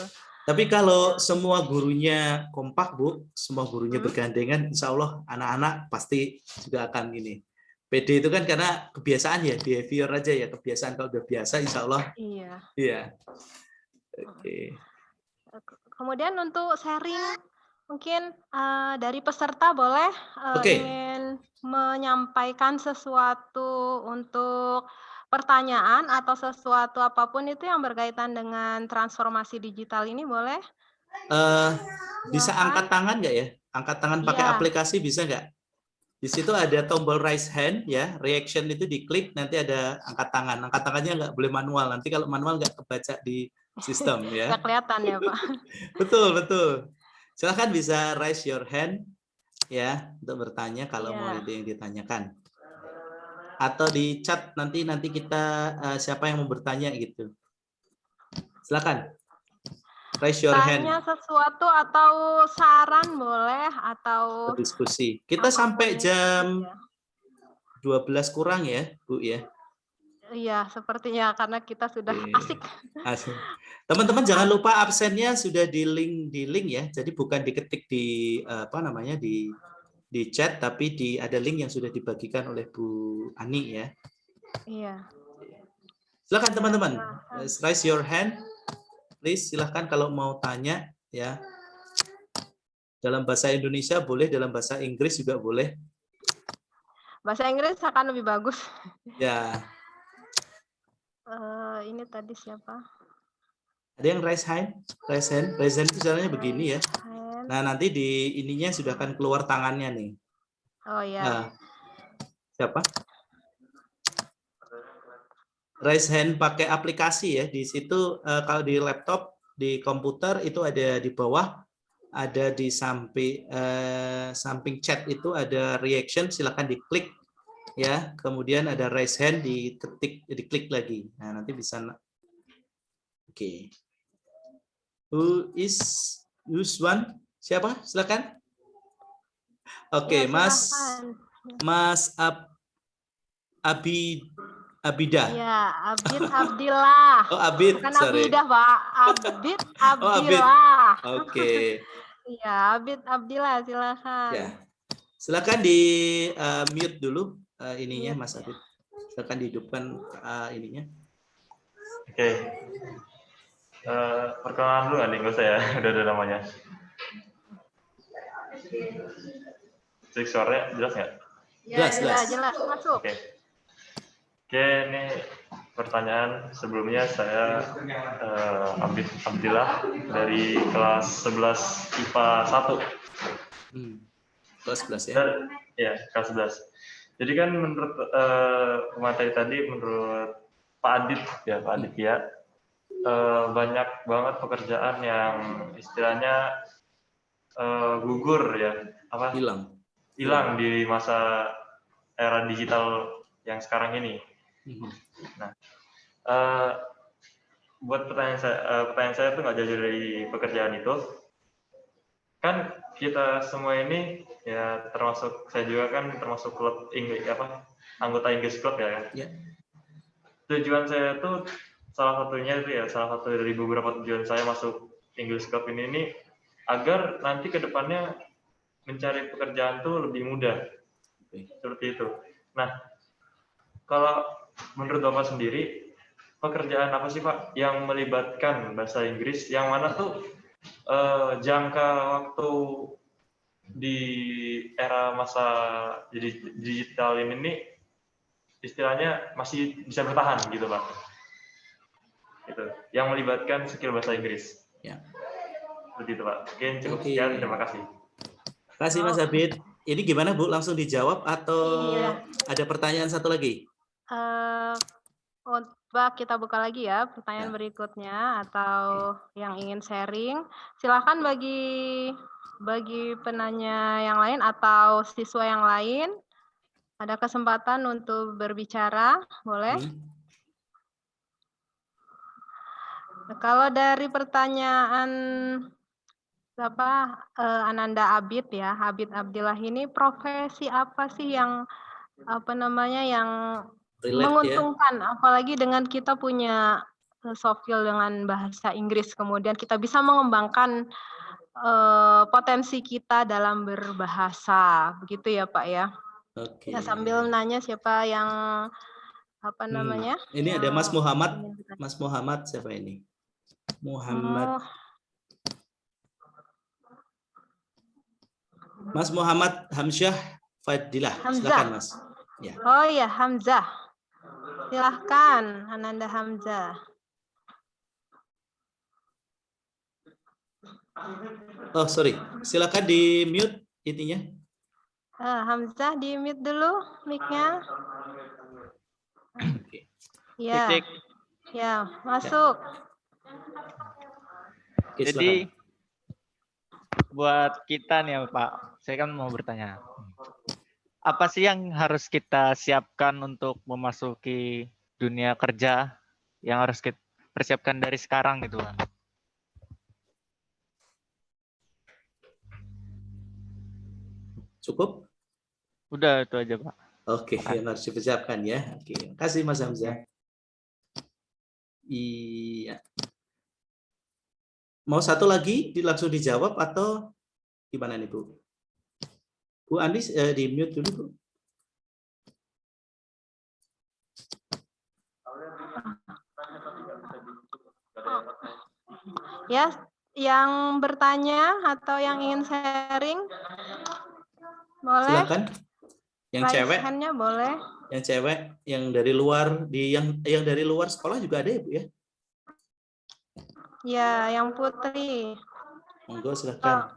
Tapi Ya. kalau semua gurunya kompak Bu, semua gurunya Hmm? bergandengan, insya Allah anak-anak pasti juga akan gini. PD itu kan karena kebiasaan ya, behavior aja ya, kebiasaan. Kalau udah biasa, insya Allah, Iya. iya. Oke. Kemudian untuk sharing, mungkin dari peserta boleh Oke. ingin menyampaikan sesuatu untuk pertanyaan atau sesuatu apapun itu yang berkaitan dengan transformasi digital ini boleh? Bisa Silakan. angkat tangan nggak ya? Angkat tangan pakai Iya. aplikasi bisa nggak? Di situ ada tombol raise hand ya, reaction itu diklik, nanti ada angkat tangan. Angkat tangannya nggak boleh manual, nanti kalau manual nggak kebaca di sistem Nggak ya. kelihatan ya, Pak. Betul, betul. Silahkan bisa raise your hand ya untuk bertanya kalau mau Iya. itu yang ditanyakan. Atau di chat nanti kita siapa yang mau bertanya gitu. Silakan. Raise your Tanya hand. sesuatu atau saran boleh atau Berdiskusi. Kita apapun sampai itu. jam Iya. 12 kurang ya, Bu ya. Iya, sepertinya karena kita sudah asik. Asik. Teman-teman jangan lupa absennya sudah di link ya. Jadi bukan diketik di di chat, tapi ada link yang sudah dibagikan oleh Bu Ani ya. Iya. Silakan Ya, teman-teman, silakan. raise your hand, please. Silahkan kalau mau tanya ya. Dalam bahasa Indonesia boleh, dalam bahasa Inggris juga boleh. Bahasa Inggris akan lebih bagus. Ya. Ini tadi siapa? Ada yang raise hand? Raise hand itu caranya begini ya. Hand. Nah, nanti di ininya sudah akan keluar tangannya nih. Oh ya. Nah, siapa? Raise hand pakai aplikasi ya. Di situ kalau di laptop, di komputer itu ada di bawah, ada di samping chat itu ada reaction, silakan diklik ya. Kemudian ada raise hand, diklik lagi. Nah, nanti bisa. Oke. Who's one? Siapa? Silakan. Oke, Ya, Mas Abida. Iya, Abdillah. Oh, Abid, Bukan sorry. Abidah, Pak. Oh, Abid. Abdillah. Oke. Iya, Abdillah, silakan. Ya. Silakan di mute dulu ininya, Mute, Mas ya. Abid. Silakan dihidupkan ininya. Oke. Perkenalan dulu nggak nih, nggak usah ya, udah ada namanya. Cek suaranya jelas nggak? Jelas. Jelas, masuk. Oke, ini pertanyaan. Sebelumnya saya Abdillah dari kelas 11 IPA 1. Kelas 11 ya. Dan, ya, kelas 11. Jadi kan menurut pemateri tadi, menurut Pak Adit ya, banyak banget pekerjaan yang istilahnya gugur ya, hilang di masa era digital yang sekarang ini. Nah, buat pertanyaan saya tuh nggak jauh dari pekerjaan itu. Kan kita semua ini ya, termasuk saya juga kan termasuk klub anggota English Club ya. Tujuan saya tuh salah satu dari beberapa tujuan saya masuk English Club ini agar nanti ke depannya mencari pekerjaan tuh lebih mudah. Seperti itu. Nah, kalau menurut Bapak sendiri, pekerjaan apa sih Pak yang melibatkan bahasa Inggris, yang mana tuh jangka waktu di era masa digital ini istilahnya masih bisa bertahan gitu Pak? Gitu. Yang melibatkan skill bahasa Inggris. Ya. Seperti itu Pak. Oke, cukup sekian. Terima kasih. Terima kasih Mas Abid. Ini gimana Bu? Langsung dijawab atau Iya. ada pertanyaan satu lagi? Pak, kita buka lagi ya pertanyaan berikutnya atau yang ingin sharing. Silakan bagi penanya yang lain atau siswa yang lain ada kesempatan untuk berbicara, boleh? Nah, kalau dari pertanyaan Ananda Abid ya, Abid Abdillah ini profesi apa sih yang yang menguntungkan, apalagi dengan kita punya soft skill dengan bahasa Inggris, kemudian kita bisa mengembangkan potensi kita dalam berbahasa, begitu ya Pak ya? Oke. Ya, sambil nanya siapa yang Ini ada Mas Muhammad. Mas Muhammad siapa ini? Mas Muhammad Hamzah Fadilah. Silakan Mas. Ya. Oh ya, Hamzah. Silahkan, Ananda Hamzah. Oh, sorry. Silakan di mute intinya. Hamzah di mute dulu mic-nya. Ya. Ya, masuk. Jadi buat kita nih Pak, saya kan mau bertanya. Apa sih yang harus kita siapkan untuk memasuki dunia kerja yang harus kita persiapkan dari sekarang gitu Pak? Cukup? Udah itu aja Pak. Oke, yang harus dipersiapkan ya. Oke, terima kasih Mas Hamzah. Iya. Mau satu lagi langsung dijawab atau gimana nih Bu? Bu Andis di mute dulu Bu. Ya, yang bertanya atau yang ingin sharing boleh? Silakan. Yang cewek. Hand-nya boleh. Yang cewek, yang dari luar yang dari luar sekolah juga ada ya Bu ya? Ya, yang putri. Monggo silakan.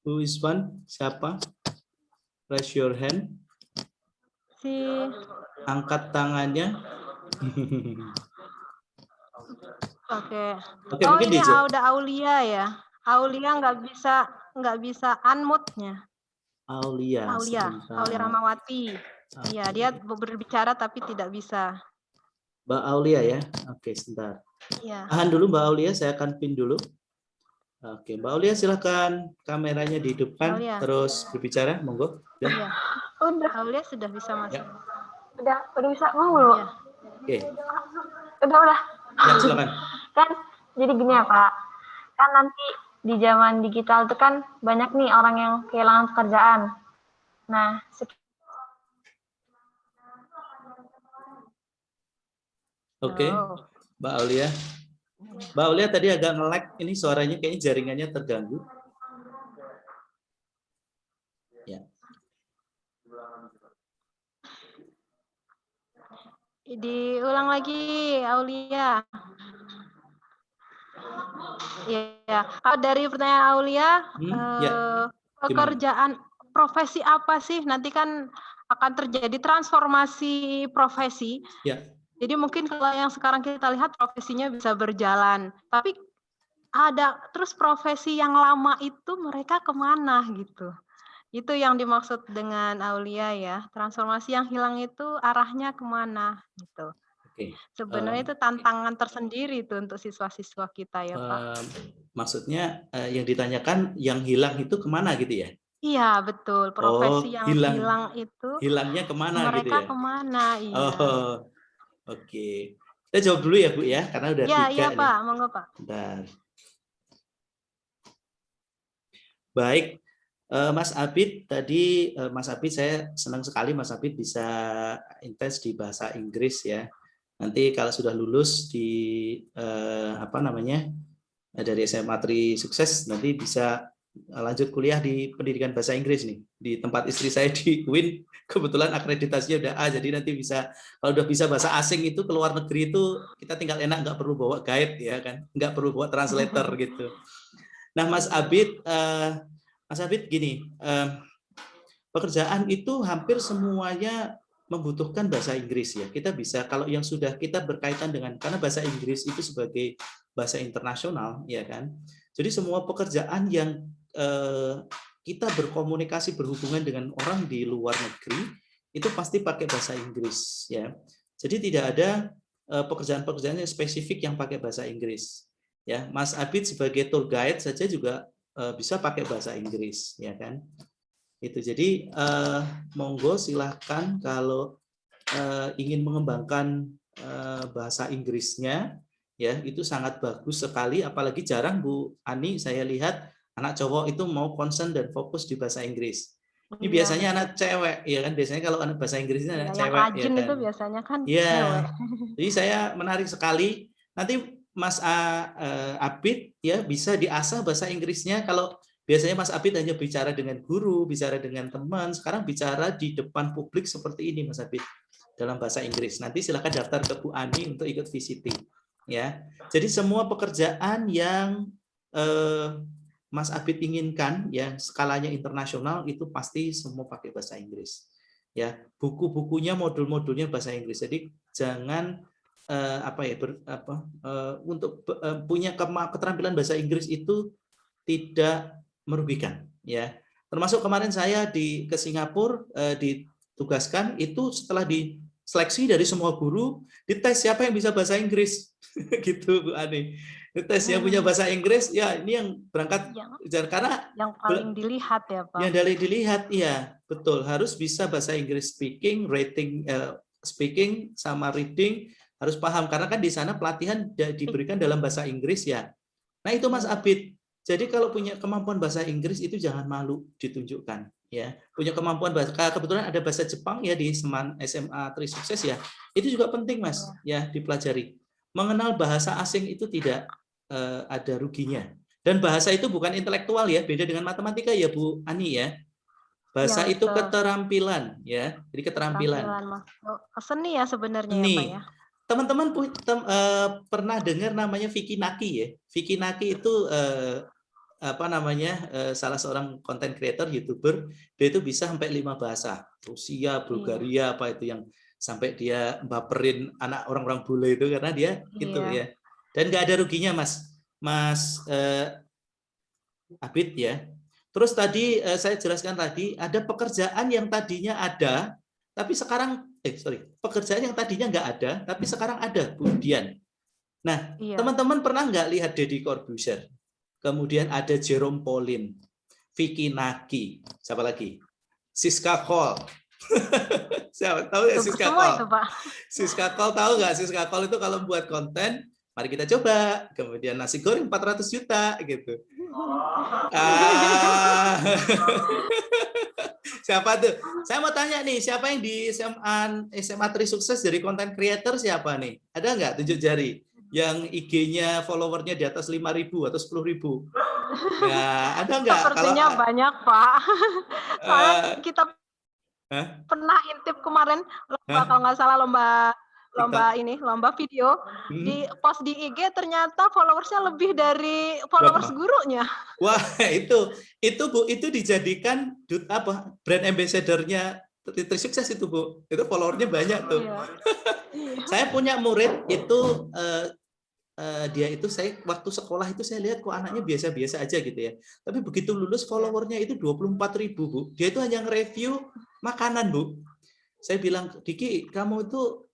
Who is one? Siapa? Raise your hand. Angkat tangannya. Oke. Oke, Oh, mungkin ini Aulia ya. Aulia nggak bisa unmute-nya. Aulia Ramawati. Iya, dia berbicara tapi tidak bisa. Mbak Aulia ya. Oke, sebentar. Iya. Tahan dulu Mbak Aulia, saya akan pin dulu. Oke, Mbak Aulia silakan kameranya dihidupkan terus berbicara, monggo. Iya. Udah. Aulia sudah bisa masuk. Ya. Udah bisa ngomong belum? Iya. Oke. Udah. Ya, silakan. Kan jadi gini ya Pak. Kan nanti di zaman digital itu kan banyak nih orang yang kehilangan pekerjaan. Nah, Oke, Mbak Aulia. Mbak Aulia tadi agak nge-lag, ini suaranya kayaknya jaringannya terganggu. Ya. Diulang lagi, Aulia. Iya, kalau dari pertanyaan Aulia, Ya, gimana? pekerjaan profesi apa sih? Nanti kan akan terjadi transformasi profesi. Ya. Jadi mungkin kalau yang sekarang kita lihat profesinya bisa berjalan, tapi ada terus profesi yang lama itu mereka kemana gitu. Itu yang dimaksud dengan Aulia ya, transformasi yang hilang itu arahnya kemana gitu. Oke. Sebenarnya itu tantangan tersendiri itu untuk siswa-siswa kita ya Pak. Maksudnya yang ditanyakan yang hilang itu kemana gitu ya? Iya betul, profesi yang hilang itu hilangnya kemana gitu mereka ya? kemana, iya. Oh, oke. Kita jawab dulu ya Bu ya, karena udah Iya 3 iya nih. Pak, monggo Pak. Bentar. Baik, Mas Abid tadi, Mas Abid saya senang sekali Mas Abid bisa intens di bahasa Inggris ya. Nanti kalau sudah lulus di dari SMA Tri Sukses nanti bisa lanjut kuliah di pendidikan bahasa Inggris nih. Di tempat istri saya di UIN kebetulan akreditasinya udah A, jadi nanti bisa kalau udah bisa bahasa asing itu ke luar negeri itu kita tinggal enak, nggak perlu bawa guide ya kan, nggak perlu bawa translator gitu. Nah Mas Abid gini, pekerjaan itu hampir semuanya membutuhkan bahasa Inggris ya. Kita bisa kalau yang sudah kita berkaitan dengan karena bahasa Inggris itu sebagai bahasa internasional ya kan. Jadi semua pekerjaan yang kita berkomunikasi berhubungan dengan orang di luar negeri itu pasti pakai bahasa Inggris ya. Jadi tidak ada pekerjaan-pekerjaan yang spesifik yang pakai bahasa Inggris. Ya, Mas Abid sebagai tour guide saja juga bisa pakai bahasa Inggris ya kan. Itu jadi monggo silahkan kalau ingin mengembangkan bahasa Inggrisnya ya itu sangat bagus sekali, apalagi jarang Bu Ani saya lihat anak cowok itu mau concern dan fokus di bahasa Inggris. Ini biasanya anak cewek ya kan, biasanya kalau anak bahasa Inggrisnya anak Yang cewek ya rajin kan. itu biasanya kan Ya, cewek. jadi saya menarik sekali. Nanti Mas Abid ya bisa diasah bahasa Inggrisnya. Kalau biasanya Mas Abid hanya bicara dengan guru, bicara dengan teman, sekarang bicara di depan publik seperti ini Mas Abid dalam bahasa Inggris. Nanti silakan daftar ke Bu Ani untuk ikut visiting ya. Jadi semua pekerjaan yang Mas Abid inginkan ya skalanya internasional itu pasti semua pakai bahasa Inggris. Ya, buku-bukunya modul-modulnya bahasa Inggris. Jadi jangan untuk punya keterampilan bahasa Inggris itu tidak merugikan ya. Termasuk kemarin saya ke Singapura ditugaskan itu setelah diseleksi dari semua guru, dites siapa yang bisa bahasa Inggris gitu Bu Ani. Dites yang punya bahasa Inggris ya ini yang berangkat karena yang paling dilihat ya Pak. Yang dari dilihat iya, betul harus bisa bahasa Inggris speaking, speaking sama reading harus paham karena kan di sana pelatihan diberikan dalam bahasa Inggris ya. Nah itu Mas Abid. Jadi kalau punya kemampuan bahasa Inggris itu jangan malu ditunjukkan ya. Punya kemampuan bahasa kebetulan ada bahasa Jepang ya di SMA Tri Sukses ya. Itu juga penting Mas ya dipelajari. Mengenal bahasa asing itu tidak ada ruginya. Dan bahasa itu bukan intelektual ya, beda dengan matematika ya Bu Ani ya. Bahasa ya, itu keterampilan ya. Jadi keterampilan. Seni ya sebenarnya ya Pak ya. Teman-teman pernah dengar namanya Vicky Naki ya? Vicky Naki itu salah seorang content creator, YouTuber, dia itu bisa sampai 5 bahasa. Rusia, Bulgaria, apa itu yang sampai dia baperin anak orang-orang bule itu karena dia gitu ya. Dan nggak ada ruginya Mas Abid ya. Terus tadi saya jelaskan tadi ada pekerjaan yang tadinya ada tapi sekarang pekerjaan yang tadinya nggak ada tapi sekarang ada Bu Dian. Nah, teman-teman pernah nggak lihat Deddy Corbuzier? Kemudian ada Jerome Pauline, Vicky Naki, siapa lagi? Siska Kol. Siapa tahu nggak Siska Kol? Siska Kol tahu nggak? Siska Kol itu kalau buat konten mari kita coba. Kemudian nasi goreng 400 juta gitu. Siapa tuh? Saya mau tanya nih, siapa yang di SMA Tri Sukses dari content creator siapa nih? Ada nggak tunjuk jari? Yang IG-nya followernya di atas 5.000 atau 10.000? Nah, ada nggak? Sepertinya banyak Pak. Soalnya kita pernah intip kemarin lomba kalau nggak salah lomba lomba video, di post di IG ternyata followersnya lebih dari followers Berapa? gurunya. Wah, itu Bu, itu dijadikan brand ambassador-nya Trisukses itu Bu. Itu followernya banyak tuh. Iya. Saya punya murid itu dia itu saya waktu sekolah itu saya lihat kok anaknya biasa-biasa aja gitu ya. Tapi begitu lulus followernya itu 24.000 Bu. Dia itu hanya nge-review makanan Bu. Saya bilang, Diki, kamu itu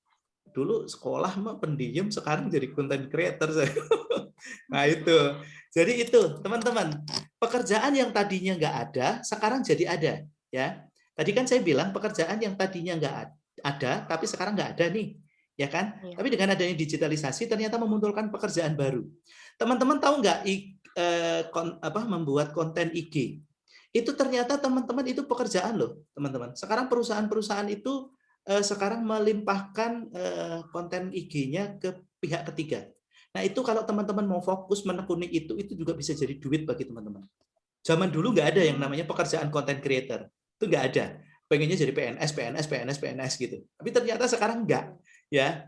dulu sekolah mah pendiam, sekarang jadi content creator saya. Nah itu. Jadi itu teman-teman, pekerjaan yang tadinya nggak ada, sekarang jadi ada. Ya. Tadi kan saya bilang pekerjaan yang tadinya nggak ada, tapi sekarang nggak ada nih. Ya kan? Iya. Tapi dengan adanya digitalisasi ternyata memunculkan pekerjaan baru. Teman-teman tahu nggak membuat konten IG? Itu ternyata teman-teman itu pekerjaan loh, teman-teman. Sekarang perusahaan-perusahaan itu sekarang melimpahkan konten IG-nya ke pihak ketiga. Nah itu kalau teman-teman mau fokus menekuni itu juga bisa jadi duit bagi teman-teman. Zaman dulu nggak ada yang namanya pekerjaan content creator, itu nggak ada. Pengennya jadi PNS gitu. Tapi ternyata sekarang nggak, ya.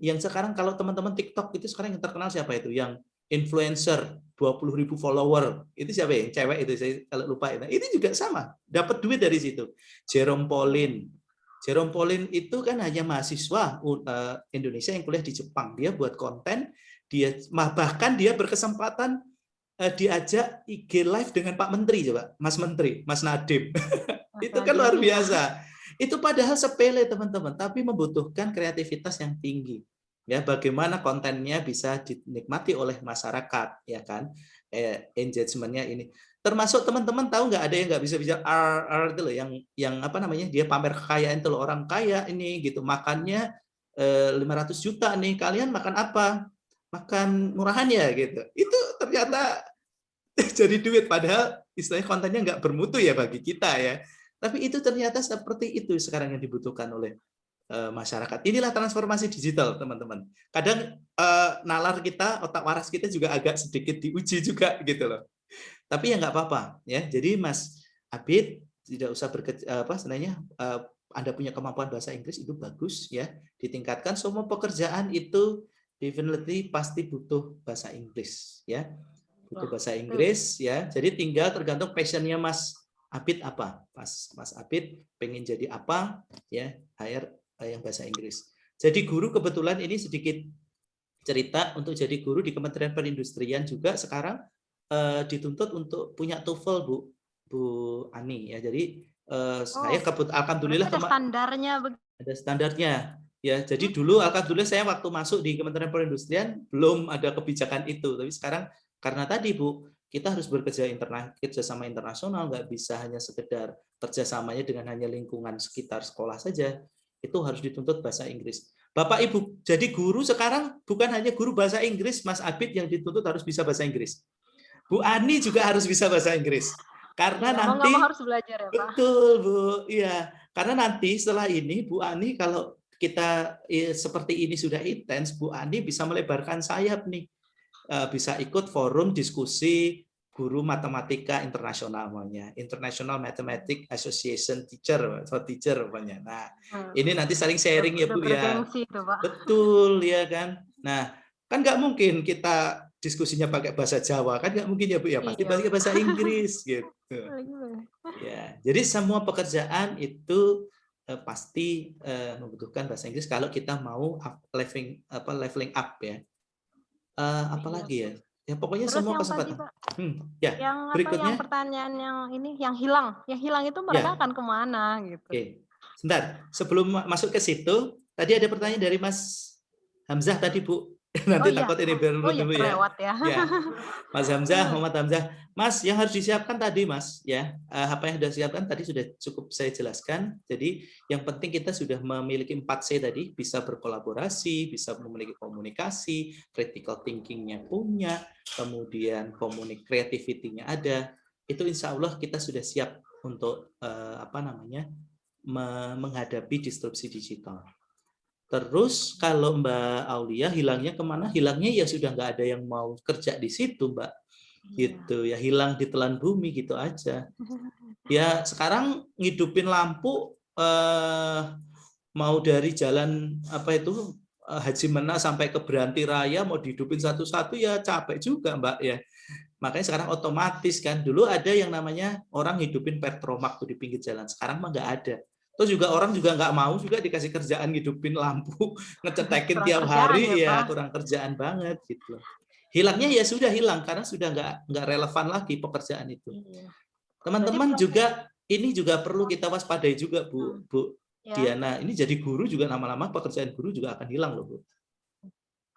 Yang sekarang kalau teman-teman TikTok itu sekarang yang terkenal siapa itu? Yang influencer 20.000 follower itu siapa ya? Cewek itu saya kalau lupa itu. Itu juga sama, dapat duit dari situ. Jerome Pauline itu kan hanya mahasiswa Indonesia yang kuliah di Jepang. Dia buat konten, bahkan dia berkesempatan diajak IG live dengan Pak Menteri, coba Mas Menteri, Mas Nadiem. Itu kan luar biasa. Itu padahal sepele teman-teman, tapi membutuhkan kreativitas yang tinggi. Ya, bagaimana kontennya bisa dinikmati oleh masyarakat, ya kan? Engagement-nya ini. Termasuk teman-teman tahu nggak ada yang nggak bisa bicara itu loh, yang apa namanya? Dia pamer kekayaan itu loh, orang kaya ini gitu, makannya 500 juta nih. Kalian makan apa? Makan murahan ya gitu. Itu ternyata jadi duit, padahal istilahnya kontennya nggak bermutu ya bagi kita ya. Tapi itu ternyata seperti itu sekarang yang dibutuhkan oleh masyarakat. Inilah transformasi digital, teman-teman. Kadang nalar kita, otak waras kita juga agak sedikit diuji juga gitu loh. Tapi ya nggak apa-apa ya. Jadi Mas Abid tidak usah Anda punya kemampuan bahasa Inggris itu bagus ya. Ditingkatkan, semua pekerjaan itu definitely pasti butuh bahasa Inggris ya. Butuh bahasa Inggris ya. Jadi tinggal tergantung passionnya Mas Abid apa. Mas Abid pengen jadi apa ya, hire yang bahasa Inggris. Jadi guru kebetulan ini sedikit cerita, untuk jadi guru di Kementerian Perindustrian juga sekarang dituntut untuk punya TOEFL Bu Ani ya. Jadi saya alhamdulillah ada standarnya. Ada standarnya ya. Jadi dulu alhamdulillah saya waktu masuk di Kementerian Perindustrian belum ada kebijakan itu, tapi sekarang karena tadi Bu, kita harus kerjasama internasional, nggak bisa hanya sekedar kerjasamanya dengan hanya lingkungan sekitar sekolah saja. Itu harus dituntut bahasa Inggris. Bapak Ibu jadi guru sekarang bukan hanya guru bahasa Inggris, Mas Abid yang dituntut harus bisa bahasa Inggris. Bu Ani juga harus bisa bahasa Inggris. Karena nanti harus belajar ya, Pak. Betul Bu, iya. Karena nanti setelah ini Bu Ani kalau kita seperti ini sudah intens, Bu Ani bisa melebarkan sayap nih. Bisa ikut forum diskusi guru matematika internasional namanya, International Mathematics Association Teacher namanya. Nah, ini nanti saling sharing ya Bu ya. Betul ya kan. Nah, kan nggak mungkin kita diskusinya pakai bahasa Jawa, kan nggak mungkin ya Bu ya, pasti pakai bahasa Inggris gitu. Ya, jadi semua pekerjaan itu pasti membutuhkan bahasa Inggris kalau kita mau leveling up ya. Apalagi ya? Ya pokoknya terus semua yang kesempatan. Tadi, Pak, Ya, berikutnya. Yang pertanyaan yang hilang itu mereka akan kemana gitu? Oke, sebentar. Sebelum masuk ke situ, tadi ada pertanyaan dari Mas Hamzah tadi Bu. Nanti takut ini dulu ya. Ya. Mas Hamzah, Muhammad Hamzah. Mas, yang harus disiapkan tadi Mas, ya. Apa yang sudah disiapkan tadi sudah cukup saya jelaskan. Jadi yang penting kita sudah memiliki 4C tadi, bisa berkolaborasi, bisa memiliki komunikasi, critical thinking-nya punya, kemudian creativity-nya ada. Itu insya Allah kita sudah siap untuk menghadapi disrupsi digital. Terus kalau Mbak Aulia hilangnya kemana? Hilangnya ya sudah nggak ada yang mau kerja di situ, Mbak. Gitu ya, hilang di telan bumi gitu aja. Ya sekarang ngidupin lampu mau dari jalan apa itu Haji Mena sampai ke Beranti Raya mau dihidupin satu-satu ya capek juga Mbak ya. Makanya sekarang otomatis kan, dulu ada yang namanya orang hidupin petromak tuh di pinggir jalan, sekarang mah nggak ada. Terus juga orang juga nggak mau juga dikasih kerjaan hidupin lampu, ngecetekin Kurang tiap kerjaan hari, ya, ya Pak. kurang kerjaan banget gitu. Hilangnya ya sudah hilang karena sudah nggak relevan lagi pekerjaan itu. Iya. Teman-teman Berarti juga ini juga perlu kita waspadai juga Bu ya. Diana. Ini jadi guru juga lama-lama pekerjaan guru juga akan hilang loh Bu.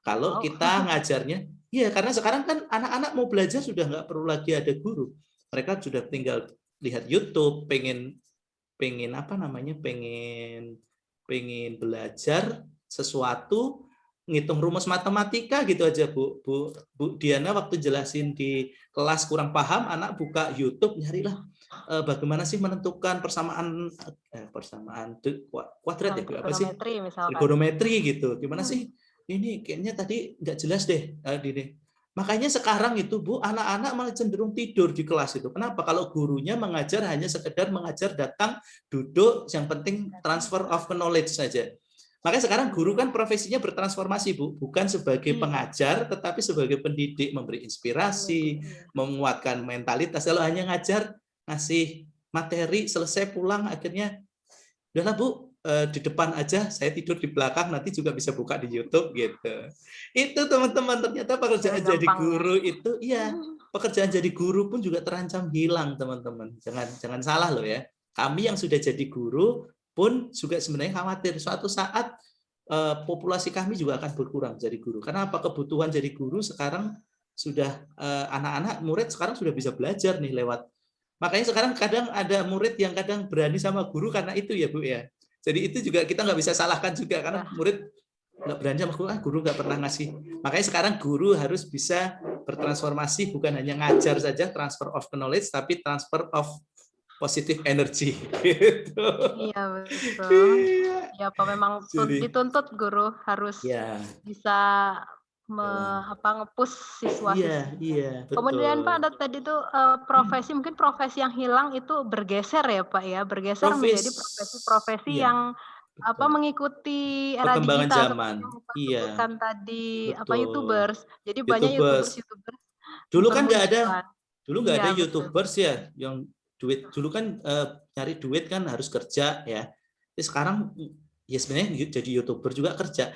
Kalau Wow. kita ngajarnya, ya karena sekarang kan anak-anak mau belajar sudah nggak perlu lagi ada guru. Mereka sudah tinggal lihat YouTube, pengen apa namanya, pengen belajar sesuatu, ngitung rumus matematika gitu aja Bu Diana waktu jelasin di kelas kurang paham, anak buka YouTube nyarilah bagaimana sih menentukan persamaan kuadrat ya apa sih, Trigonometri misalkan. trigonometri gitu, gimana sih ini kayaknya tadi nggak jelas deh ini. Makanya sekarang itu Bu, anak-anak malah cenderung tidur di kelas itu. Kenapa? Kalau gurunya mengajar hanya sekedar mengajar, datang, duduk, yang penting transfer of knowledge saja. Makanya sekarang guru kan profesinya bertransformasi Bu, bukan sebagai pengajar, tetapi sebagai pendidik, memberi inspirasi, menguatkan mentalitas. Kalau hanya ngajar, ngasih materi, selesai pulang, akhirnya udahlah Bu, di depan aja, saya tidur di belakang, nanti juga bisa buka di YouTube gitu. Itu teman-teman, ternyata pekerjaan jadi guru itu, iya, pekerjaan jadi guru pun juga terancam hilang teman-teman. Jangan salah loh ya. Kami yang sudah jadi guru pun juga sebenarnya khawatir suatu saat populasi kami juga akan berkurang jadi guru. Karena apa? Kebutuhan jadi guru sekarang sudah anak-anak murid sekarang sudah bisa belajar nih lewat. Makanya sekarang kadang ada murid yang kadang berani sama guru karena itu ya Bu ya. Jadi itu juga kita nggak bisa salahkan juga karena murid nggak berani sama guru nggak pernah ngasih. Makanya sekarang guru harus bisa bertransformasi, bukan hanya ngajar saja, transfer of knowledge, tapi transfer of positive energy. Gitu. Iya betul. Ya Pak, memang dituntut guru harus bisa nge-push siswa. Iya, betul. Kemudian Pak ada tadi tuh profesi, mungkin profesi yang hilang itu bergeser ya Pak ya, bergeser menjadi profesi-profesi yang mengikuti era perkembangan digital zaman. seperti yang Pak sebutkan tadi, betul. YouTubers. Jadi banyak YouTubers dulu kan nggak ada, Iya, YouTubers ya yang duit. Dulu kan cari duit kan harus kerja ya. Jadi sekarang ya sebenarnya jadi YouTuber juga kerja.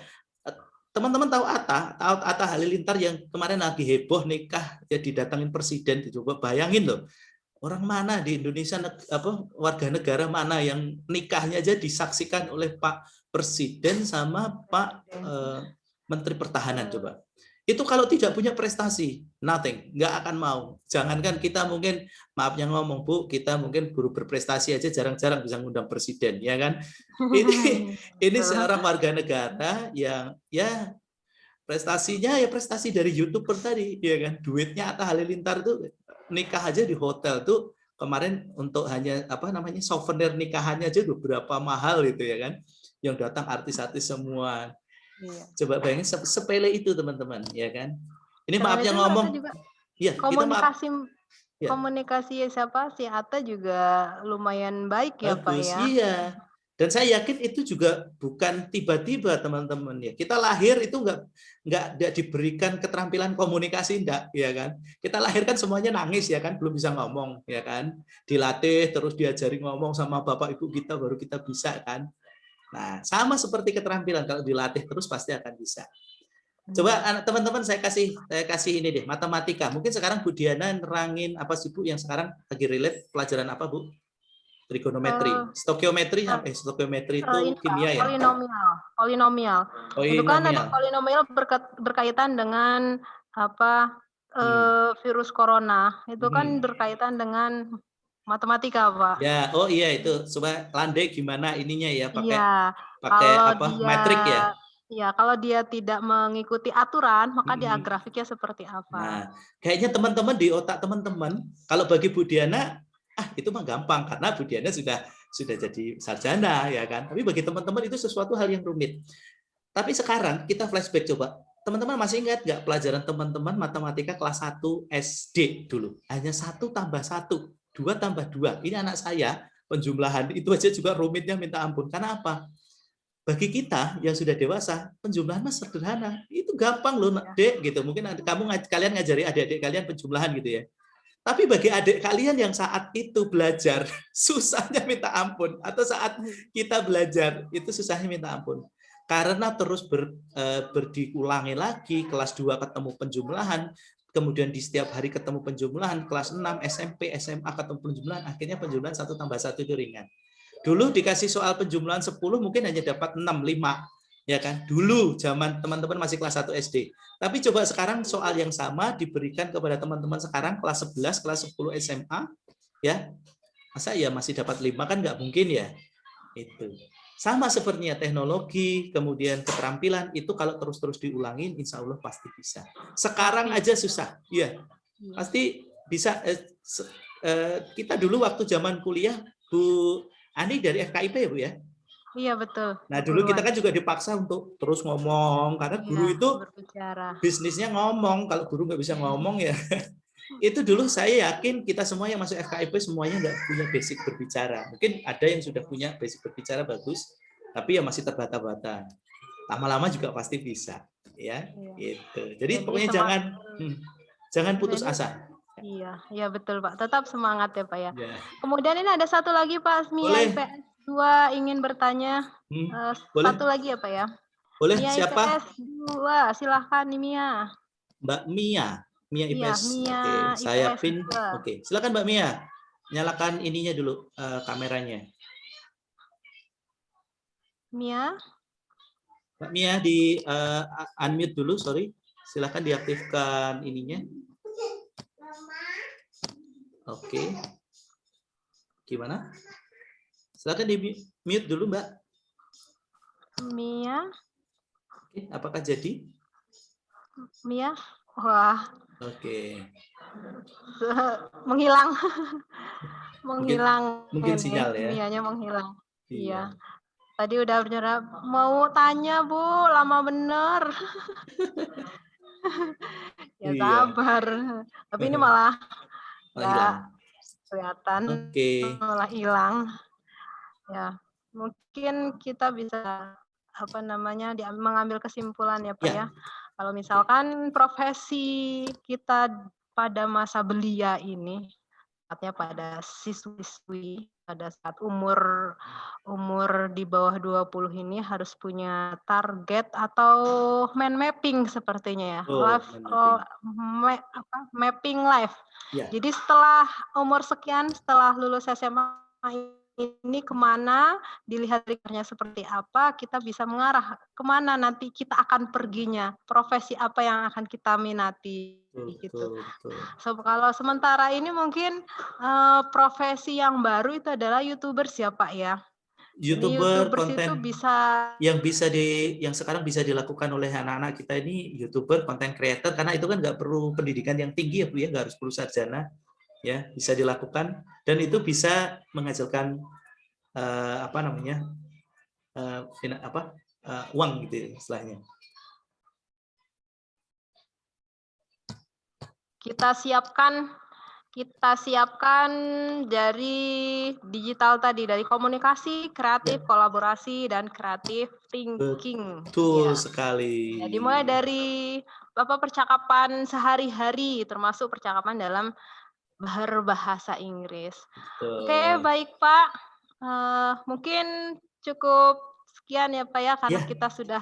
Teman-teman tahu Atta Halilintar yang kemarin lagi heboh nikah, ya didatangin presiden, coba bayangin loh, orang mana di Indonesia, warga negara mana yang nikahnya aja disaksikan oleh Pak Presiden sama Pak Menteri Pertahanan coba. Itu kalau tidak punya prestasi, nothing, nggak akan mau. Jangankan kita mungkin, maaf yang ngomong Bu, kita mungkin guru berprestasi aja jarang-jarang bisa ngundang presiden, ya kan? Ini seorang warga negara yang ya prestasinya ya prestasi dari YouTuber tadi, ya kan? Duitnya Atta Halilintar tuh nikah aja di hotel tuh kemarin untuk hanya souvenir nikahannya aja berapa mahal itu ya kan? Yang datang artis-artis semua. Iya. Coba bayangin sepele itu teman-teman, ya kan? Ini maaf yang ngomong. Ya, komunikasi siapa si Atta juga lumayan baik ya Pak ya. Iya. Dan saya yakin itu juga bukan tiba-tiba teman-teman ya. Kita lahir itu nggak diberikan keterampilan komunikasi enggak, ya kan? Kita lahir kan semuanya nangis ya kan, belum bisa ngomong ya kan. Dilatih terus diajari ngomong sama bapak ibu kita baru kita bisa kan. Nah, sama seperti keterampilan, kalau dilatih terus pasti akan bisa. Coba teman-teman saya kasih ini deh, matematika. Mungkin sekarang Bu Diana nerangin apa sih Bu yang sekarang lagi relate pelajaran apa Bu? Trigonometri, stokiometri, stokiometri itu kimia ya? Polinomial. Itu kan ada polinomial berkaitan dengan virus corona. Itu kan berkaitan dengan matematika, Pak. Ya, oh iya itu. Coba landai gimana ininya ya, pakai metrik ya? Iya, kalau dia tidak mengikuti aturan, maka dia grafiknya seperti apa. Nah, kayaknya teman-teman di otak teman-teman, kalau bagi Bu Diana, itu mah gampang karena Bu Diana sudah jadi sarjana ya kan. Tapi bagi teman-teman itu sesuatu hal yang rumit. Tapi sekarang kita flashback coba. Teman-teman masih ingat nggak pelajaran teman-teman matematika kelas 1 SD dulu? Hanya 1 tambah 1. 2 tambah 2. Ini anak saya, penjumlahan itu aja juga rumitnya minta ampun. Karena apa? bagi kita yang sudah dewasa, penjumlahan mas sederhana. Itu gampang loh, Dek, gitu. Mungkin kalian ngajari adik-adik kalian penjumlahan gitu ya. Tapi bagi adik kalian yang saat itu belajar, susahnya minta ampun. Atau saat kita belajar, itu susahnya minta ampun. Karena terus diulangi lagi, kelas 2 ketemu penjumlahan, kemudian di setiap hari ketemu penjumlahan, kelas 6, SMP, SMA ketemu penjumlahan, akhirnya penjumlahan 1 tambah 1 itu ringan. Dulu dikasih soal penjumlahan 10 mungkin hanya dapat 6, 5. Ya kan? Dulu zaman teman-teman masih kelas 1 SD. Tapi coba sekarang soal yang sama diberikan kepada teman-teman sekarang kelas 11, kelas 10 SMA, ya. Masa ya masih dapat 5 kan nggak mungkin ya. Itu. Sama sepertinya teknologi, kemudian keterampilan itu kalau terus-terus diulangin insya Allah pasti bisa. Sekarang aja susah. Iya. Pasti bisa. Kita dulu waktu zaman kuliah Bu Ani dari FKIP ya Bu ya? Iya betul. Nah dulu kita kan juga dipaksa untuk terus ngomong karena guru itu berbicara. Bisnisnya ngomong. Kalau guru nggak bisa ngomong ya itu dulu saya yakin kita semua yang masuk FKIP semuanya nggak punya basic berbicara. Mungkin ada yang sudah punya basic berbicara bagus, tapi ya masih terbata-bata. Lama-lama juga pasti bisa, ya. Gitu. Jadi pokoknya jangan putus asa. Iya betul Pak. Tetap semangat ya Pak ya. Kemudian ini ada satu lagi Pak, Mia IPS 2 ingin bertanya. Satu lagi ya Pak ya. Boleh, Mia siapa? IPS 2, silahkan nih Mia. Mbak Mia IPS. Mia Oke, saya IPS pin. 2. Oke, silakan Mbak Mia. Nyalakan ininya dulu, kameranya. Mia? Mbak Mia di unmute dulu, sorry. Silakan diaktifkan ininya. Oke. Gimana? Silakan di mute dulu, Mbak. Mia? Oke, apakah jadi? Mia? Wah. Oke. Menghilang. Menghilang. Mungkin sinyal ya. Mianya menghilang. Iya. Tadi udah berjara mau tanya Bu, lama bener. Ya sabar. Tapi ini malah nggak kelihatan, malah hilang. Ya, mungkin kita bisa mengambil kesimpulan ya Pak ya. Kalau misalkan profesi kita pada masa belia ini, artinya pada siswi-siswi pada saat umur di bawah 20 ini harus punya target atau mind mapping sepertinya ya. Mapping life. Jadi setelah umur sekian, setelah lulus SMA ini kemana, dilihat karirnya seperti apa, kita bisa mengarah kemana nanti kita akan perginya, profesi apa yang akan kita minati. Gitu. So, kalau sementara ini mungkin profesi yang baru itu adalah YouTuber siapa ya? YouTuber konten itu bisa yang sekarang bisa dilakukan oleh anak-anak kita ini YouTuber, content creator, karena itu kan nggak perlu pendidikan yang tinggi ya Bu ya, nggak harus perlu sarjana. Ya, bisa dilakukan dan itu bisa menghasilkan uang gitu ya, istilahnya. Kita siapkan dari digital tadi, dari komunikasi, kreatif, kolaborasi, dan kreatif thinking. Betul sekali. Jadi mulai dari percakapan sehari-hari, termasuk percakapan dalam berbahasa Inggris. Oke, baik Pak. Mungkin cukup sekian ya Pak ya, karena kita sudah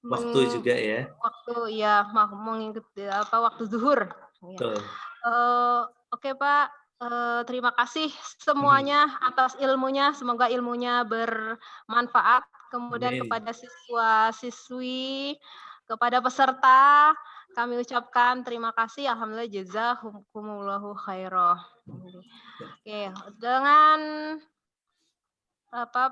waktu juga ya. Waktu ya mengikuti waktu zuhur. Oke Pak, terima kasih semuanya atas ilmunya. Semoga ilmunya bermanfaat. Kemudian kepada siswa-siswi, kepada peserta, kami ucapkan terima kasih. Alhamdulillah, jazakumullahu khairah. Oke, dengan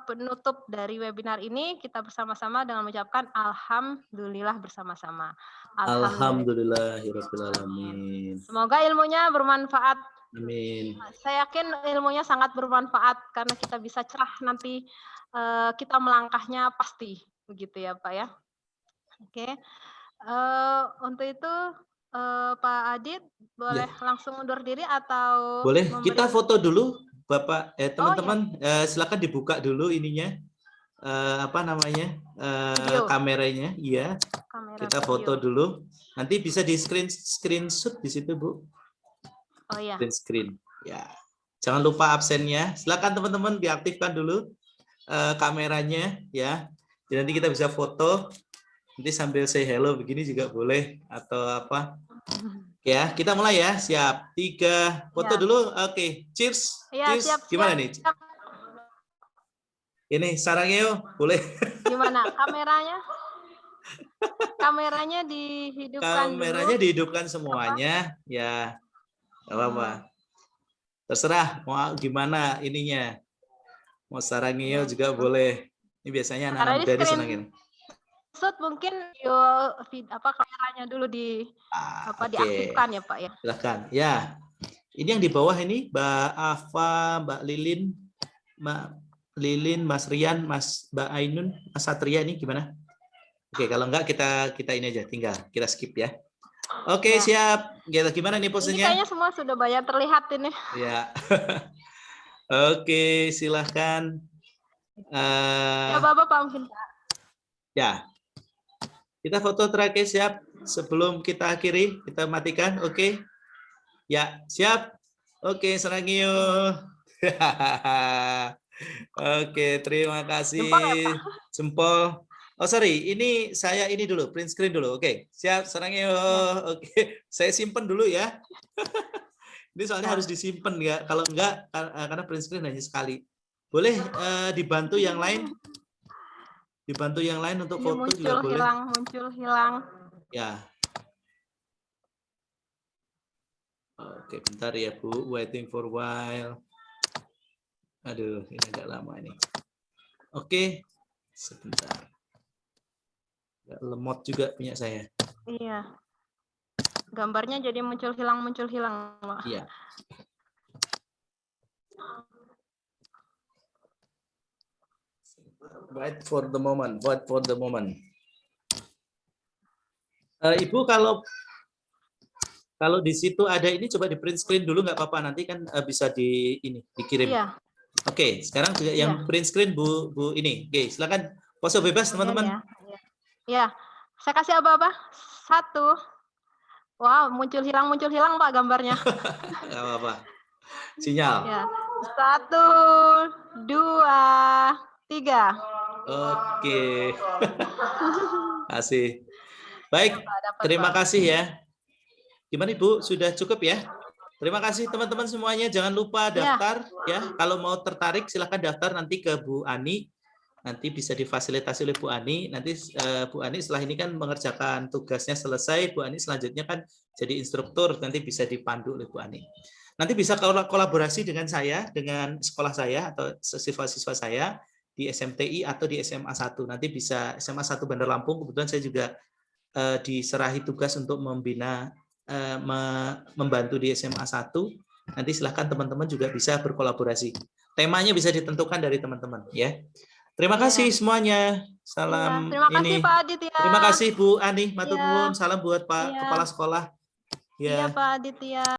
penutup dari webinar ini, kita bersama-sama dengan mengucapkan alhamdulillah bersama-sama. Alhamdulillahirabbil alamin. Semoga ilmunya bermanfaat. Amin. Saya yakin ilmunya sangat bermanfaat karena kita bisa cerah nanti kita melangkahnya pasti, begitu ya Pak ya. Oke. Untuk itu Pak Adit boleh langsung undur diri atau boleh kita foto dulu Bapak teman-teman silakan dibuka dulu ininya apa namanya Video. kameranya, iya. Kamera Kita video. foto dulu. Nanti bisa di screenshot di situ, Bu. Oh iya. Screen. Ya. Jangan lupa absennya. Silakan teman-teman diaktifkan dulu kameranya, ya. Jadi nanti kita bisa foto. Nanti sambil say hello begini juga boleh atau apa. Ya, kita mulai ya. Siap. 3 foto Ya. dulu. Oke. Cheers. Iya, Cheers. siap. Gimana siap. nih? Ini sarangnya boleh. Gimana kameranya? Kameranya dihidupkan Kameranya dulu. dihidupkan semuanya, ya. Nggak apa-apa. Terserah mau gimana ininya. Mau sarangnya juga boleh. Ini biasanya Karena anak-anak ini muda ini screen senangin. shot mungkin kameranya dulu Oke. diaktifkan ya Pak ya. Silakan. Ya. Ini yang di bawah ini Mbak Ava, Mbak Lilin, Mas Rian, Mbak Ainun, Mas Satria ini gimana? Oke, kalau enggak kita ini aja, tinggal kita skip ya. Oke, Ya. siap. Gimana nih Ini posenya? kayaknya semua sudah banyak terlihat ini. Ya. Oke, silahkan. Ya Bapak mungkin Pak. Ya. Kita foto terakhir, siap. Sebelum kita akhiri, kita matikan. Oke. Ya, siap. Oke, serangio. Oke, terima kasih. Jempol ya, Pak? Jempol. Oh sorry, ini saya ini dulu, print screen dulu. Oke, siap, serangio. Oke, saya simpen dulu ya. Ini soalnya harus disimpan ya. Kalau enggak, karena print screen hanya sekali. Boleh dibantu yang lain? Dibantu yang lain untuk Ini foto juga boleh. muncul hilang. Ya. Oke, bentar ya Bu. Waiting for a while. Aduh, ini agak lama ini. Oke, sebentar. Agak lemot juga punya saya. Iya. Gambarnya jadi muncul hilang. Pak. Iya. Wait for the moment. Ibu kalau di situ ada ini coba di print screen dulu nggak apa-apa, nanti kan bisa dikirim. Iya. Oke, sekarang juga yang print screen Bu ini. Oke, silakan pose bebas teman-teman. Iya. Saya kasih apa-apa? 1. Wow, muncul hilang Pak gambarnya. Nggak apa-apa. Sinyal. Ya. 1, 2, 3. Oke. Kasih. Baik, terima kasih ya. Gimana Ibu? Sudah cukup ya? Terima kasih teman-teman semuanya. Jangan lupa daftar ya. Kalau mau tertarik silahkan daftar nanti ke Bu Ani. Nanti bisa difasilitasi oleh Bu Ani. Nanti Bu Ani setelah ini kan mengerjakan tugasnya selesai. Bu Ani selanjutnya kan jadi instruktur. Nanti bisa dipandu oleh Bu Ani. Nanti bisa kolaborasi dengan saya, dengan sekolah saya atau siswa-siswa saya di SMTI atau di SMA 1. Nanti bisa SMA 1 Bandar Lampung. Kebetulan saya juga diserahi tugas untuk membantu di SMA 1. Nanti silahkan teman-teman juga bisa berkolaborasi. Temanya bisa ditentukan dari teman-teman ya. Terima kasih semuanya. Salam Terima kasih Pak Adit ya. Terima kasih Bu Ani, matur nuwun. Salam buat Pak Kepala Sekolah. Iya Pak Adit ya.